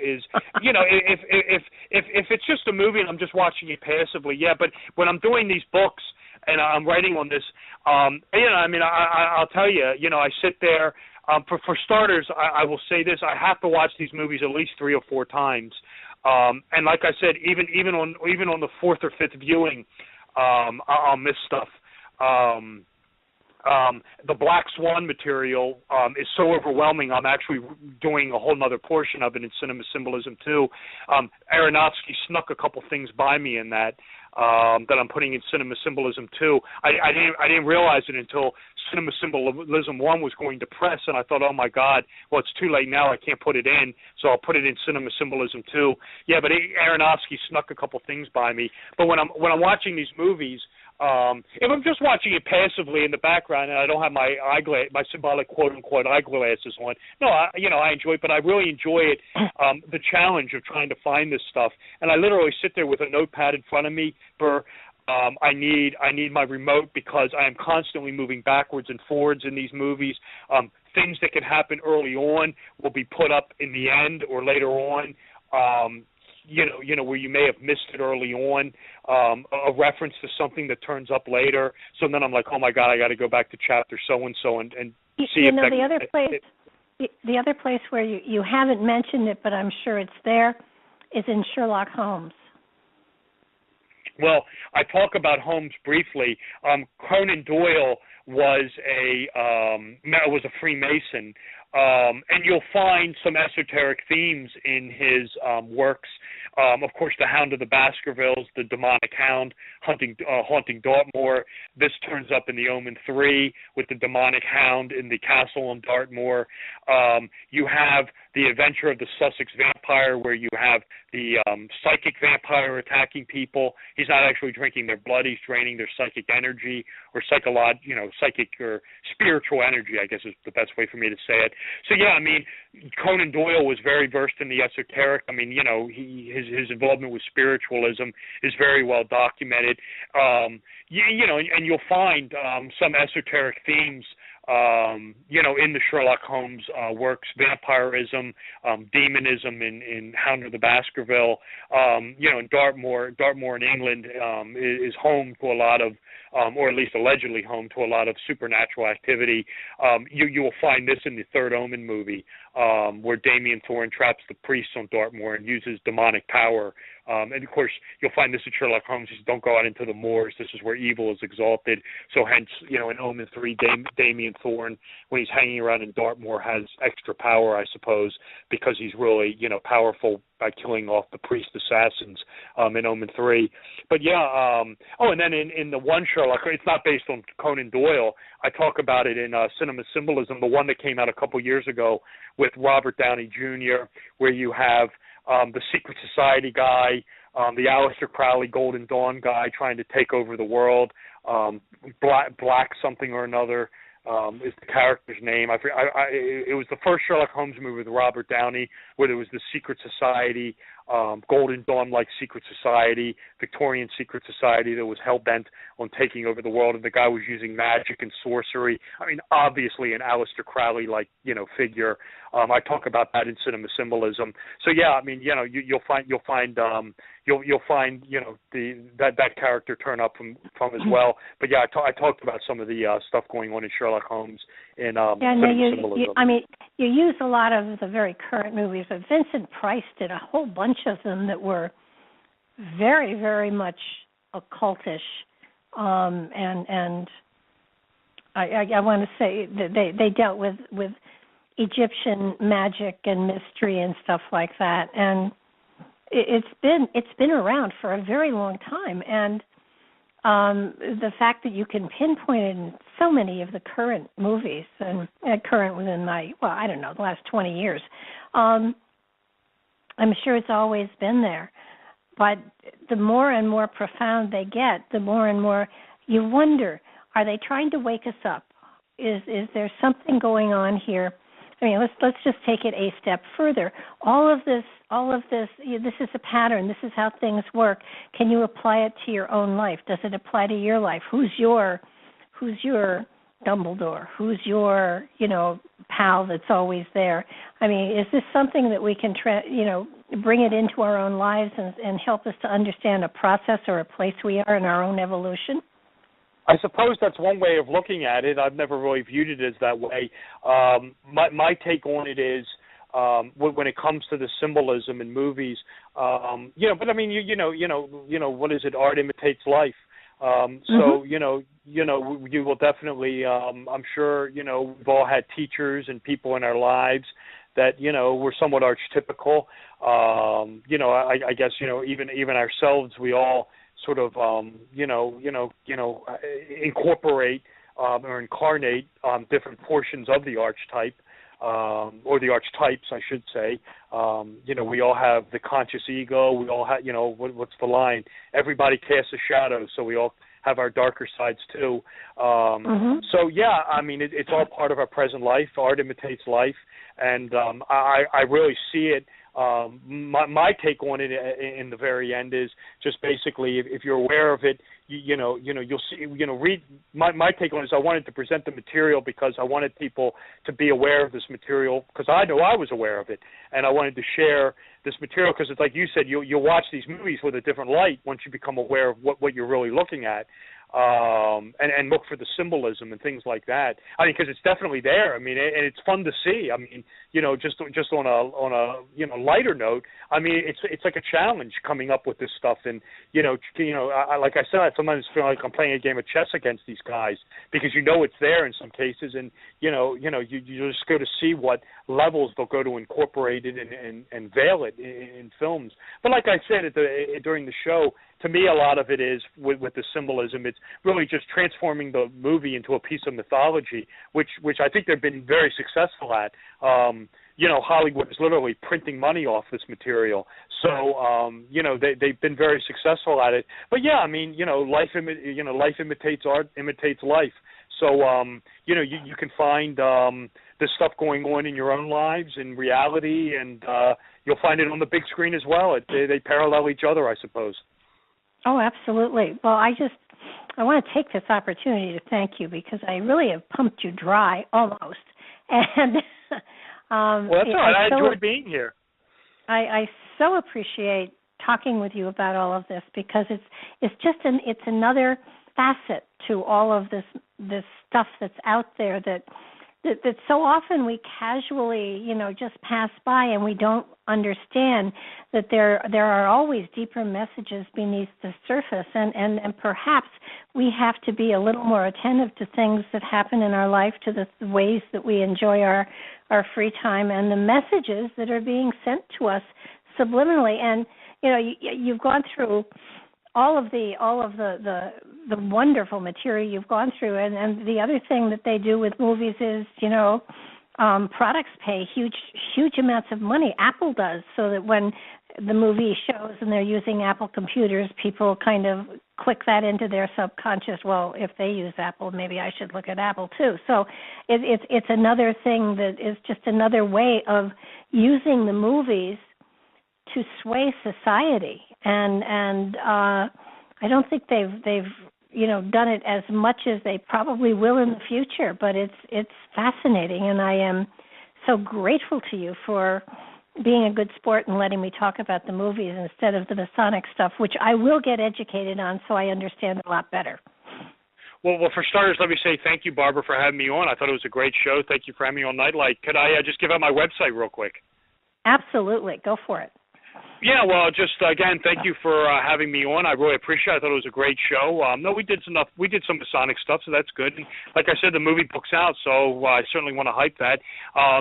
it's just a movie and I'm just watching it passively, yeah. But when I'm doing these books and I'm writing on this, I'll tell you, I sit there. For starters, I will say this: I have to watch these movies at least 3 or 4 times. And like I said, even on the 4th or 5th viewing, I'll miss stuff. The Black Swan material is so overwhelming, I'm actually doing a whole other portion of it in Cinema Symbolism too. Aronofsky snuck a couple things by me in that I'm putting in Cinema Symbolism too. I didn't realize it until Cinema Symbolism 1 was going to press, and I thought, oh my God, well, it's too late now, I can't put it in, so I'll put it in Cinema Symbolism 2. Yeah, but Aronofsky snuck a couple things by me. But when I'm watching these movies, if I'm just watching it passively in the background and I don't have my symbolic quote-unquote eyeglasses on, no, I enjoy it, but I really enjoy it, the challenge of trying to find this stuff. And I literally sit there with a notepad in front of me for I need my remote because I am constantly moving backwards and forwards in these movies. Things that can happen early on will be put up in the end or later on. Where you may have missed it early on, a reference to something that turns up later. So then I'm like, oh my God, I got to go back to chapter so and see if that. The other place where you haven't mentioned it, but I'm sure it's there, is in Sherlock Holmes. Well, I talk about Holmes briefly. Conan Doyle was a Freemason. And you'll find some esoteric themes in his works. Of course, the Hound of the Baskervilles, the demonic hound haunting Dartmoor. This turns up in The Omen 3 with the demonic hound in the castle on Dartmoor. You have the adventure of the Sussex vampire, where you have the psychic vampire attacking people. He's not actually drinking their blood; he's draining their psychic energy or psychic or spiritual energy, I guess is the best way for me to say it. So yeah, I mean, Conan Doyle was very versed in the esoteric. I mean, his involvement with spiritualism is very well documented. And you'll find some esoteric themes in the Sherlock Holmes works, vampirism, demonism in Hound of the Baskerville, in Dartmoor in England is home to a lot of, or at least allegedly home to a lot of supernatural activity. You will find this in the Third Omen movie, where Damien Thorne traps the priests on Dartmoor and uses demonic power. And of course, you'll find this in Sherlock Holmes. He says, don't go out into the moors. This is where evil is exalted. So hence, in Omen 3, Damien Thorne, when he's hanging around in Dartmoor, has extra power, I suppose, because he's really, powerful by killing off the priest assassins in Omen 3. But yeah, and then in the one Sherlock, it's not based on Conan Doyle. I talk about it in Cinema Symbolism, the one that came out a couple years ago with Robert Downey Jr., where you have the secret society guy, the Aleister Crowley Golden Dawn guy trying to take over the world. Black something or another is the character's name. It was the first Sherlock Holmes movie with Robert Downey, where there was the secret society, Golden Dawn-like secret society, Victorian secret society that was hell-bent on taking over the world, and the guy was using magic and sorcery. I mean, obviously an Aleister Crowley-like, figure. I talk about that in Cinema Symbolism. So yeah, I mean, you'll find that character turn up from as well. But yeah, I talked about some of the stuff going on in Sherlock Holmes in Cinema Symbolism. You use a lot of the very current movies, but Vincent Price did a whole bunch of them that were very, very much occultish, and I want to say that they dealt with Egyptian magic and mystery and stuff like that, and it's been around for a very long time, and the fact that you can pinpoint it in so many of the current movies and current within the last 20 years, I'm sure it's always been there. But the more and more profound they get, the more and more you wonder, are they trying to wake us up? Is there something going on here? I mean, let's just take it a step further. All of this, this is a pattern. This is how things work. Can you apply it to your own life? Does it apply to your life? Who's your Dumbledore? Who's your, pal that's always there? I mean, is this something that we can, bring it into our own lives and help us to understand a process or a place we are in our own evolution? I suppose that's one way of looking at it. I've never really viewed it as that way. My take on it is, when it comes to the symbolism in movies, but I mean, what is it? Art imitates life. So, you will definitely, I'm sure, we've all had teachers and people in our lives that, were somewhat archetypical. I guess, even ourselves, we all sort of, incorporate or incarnate different portions of the archetype, or the archetypes, I should say. We all have the conscious ego. We all have, what's the line? Everybody casts a shadow, so we all have our darker sides too. So yeah, I mean, it's all part of our present life. Art imitates life, and I really see it. My take on it in the very end is just basically, if you're aware of it, you'll see. Read. My take on it is I wanted to present the material because I wanted people to be aware of this material, because I know I was aware of it, and I wanted to share this material because it's like you said, you'll watch these movies with a different light once you become aware of what you're really looking at. And look for the symbolism and things like that. I mean, because it's definitely there. I mean, and it's fun to see. I mean, just on a lighter note. I mean, it's like a challenge coming up with this stuff. And like I said, I sometimes feel like I'm playing a game of chess against these guys because it's there in some cases, and you just go to see what levels they'll go to incorporate it and veil it in films. But like I said during the show, to me, a lot of it is with the symbolism. It's really just transforming the movie into a piece of mythology, which I think they've been very successful at. Hollywood is literally printing money off this material, so they've been very successful at it. But yeah, I mean, life imitates art, imitates life. So you can find this stuff going on in your own lives in reality, and you'll find it on the big screen as well. They parallel each other, I suppose. Oh, absolutely. Well, I want to take this opportunity to thank you because I really have pumped you dry almost. And well, that's all right. I enjoyed being here. I so appreciate talking with you about all of this because it's another facet to all of this stuff that's out there that so often we casually, just pass by and we don't understand that there are always deeper messages beneath the surface, and perhaps we have to be a little more attentive to things that happen in our life, to the ways that we enjoy our free time, and the messages that are being sent to us subliminally. And you've gone through all of the wonderful material you've gone through, and the other thing that they do with movies is, products pay huge amounts of money. Apple does, so that when the movie shows and they're using Apple computers, people kind of click that into their subconscious. Well, if they use Apple, maybe I should look at Apple too. So it's another thing that is just another way of using the movies to sway society, and I don't think they've done it as much as they probably will in the future. But it's fascinating, and I am so grateful to you for being a good sport and letting me talk about the movies instead of the Masonic stuff, which I will get educated on so I understand a lot better. Well, for starters, let me say thank you, Barbara, for having me on. I thought it was a great show. Thank you for having me on Nightlight. Could I just give out my website real quick? Absolutely. Go for it. Yeah, well, just again, thank you for having me on. I really appreciate it. I thought it was a great show. No, we did some Masonic stuff, so that's good. And like I said, the movie book's out, so I certainly want to hype that.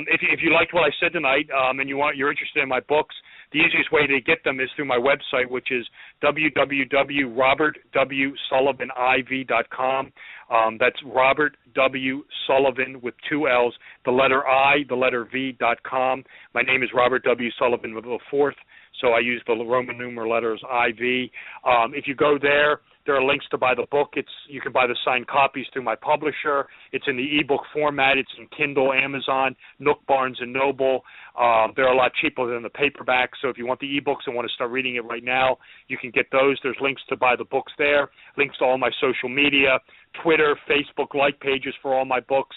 If you liked what I said tonight and you're interested in my books, the easiest way to get them is through my website, which is www.robertwsullivaniv.com. That's Robert W. Sullivan with two L's, the letter I, the letter V.com. My name is Robert W. Sullivan with a fourth, so I use the Roman numeral letters IV. If you go there, there are links to buy the book. You can buy the signed copies through my publisher. It's in the ebook format. It's in Kindle, Amazon, Nook, Barnes & Noble. They're a lot cheaper than the paperback, so if you want the ebooks and want to start reading it right now, you can get those. There's links to buy the books there, links to all my social media, Twitter, Facebook like pages for all my books.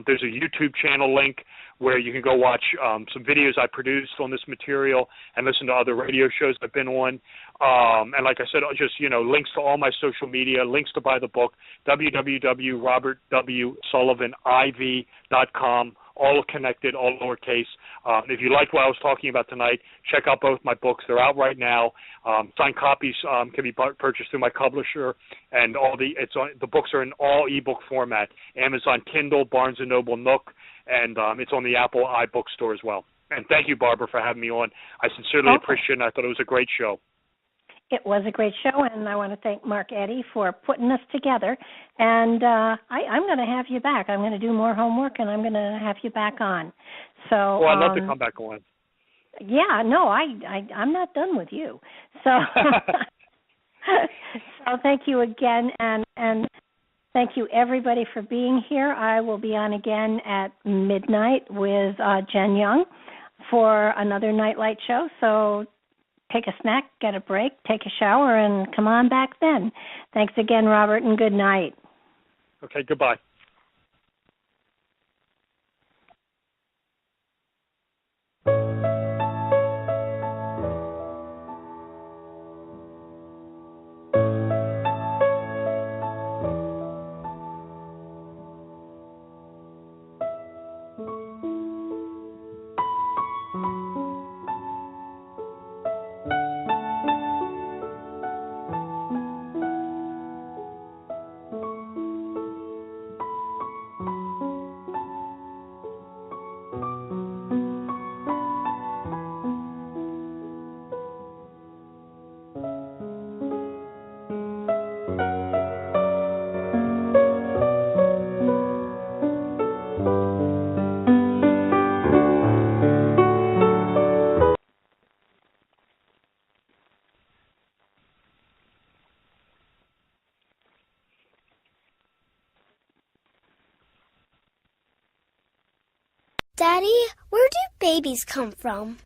There's a YouTube channel link where you can go watch some videos I produced on this material and listen to other radio shows I've been on. And like I said, just, links to all my social media, links to buy the book, www.robertwsullivaniv.com, all connected, all lowercase. If you like what I was talking about tonight, check out both my books. They're out right now. Signed copies can be purchased through my publisher, and the books are in all ebook format, Amazon Kindle, Barnes & Noble, Nook, and it's on the Apple iBook store as well. And thank you, Barbara, for having me on. I sincerely appreciate it, and I thought it was a great show. It was a great show, and I want to thank Mark Eddy for putting us together. And I'm going to have you back. I'm going to do more homework, and I'm going to have you back on. So, well, I'd love to come back on. Yeah, no, I'm not done with you. So, so thank you again, and thank you everybody for being here. I will be on again at midnight with Jen Young for another Nightlight show. So take a snack, get a break, take a shower, and come on back then. Thanks again, Robert, and good night. Okay, goodbye. Daddy, where do babies come from?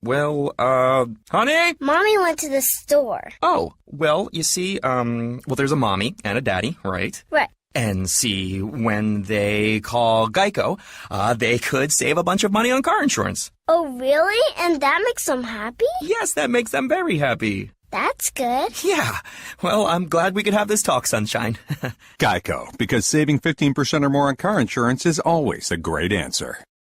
Honey? Mommy went to the store. Oh, well, you see, there's a mommy and a daddy, right? Right. And see, when they call Geico, they could save a bunch of money on car insurance. Oh, really? And that makes them happy? Yes, that makes them very happy. That's good. Yeah. Well, I'm glad we could have this talk, Sunshine. Geico, because saving 15% or more on car insurance is always a great answer.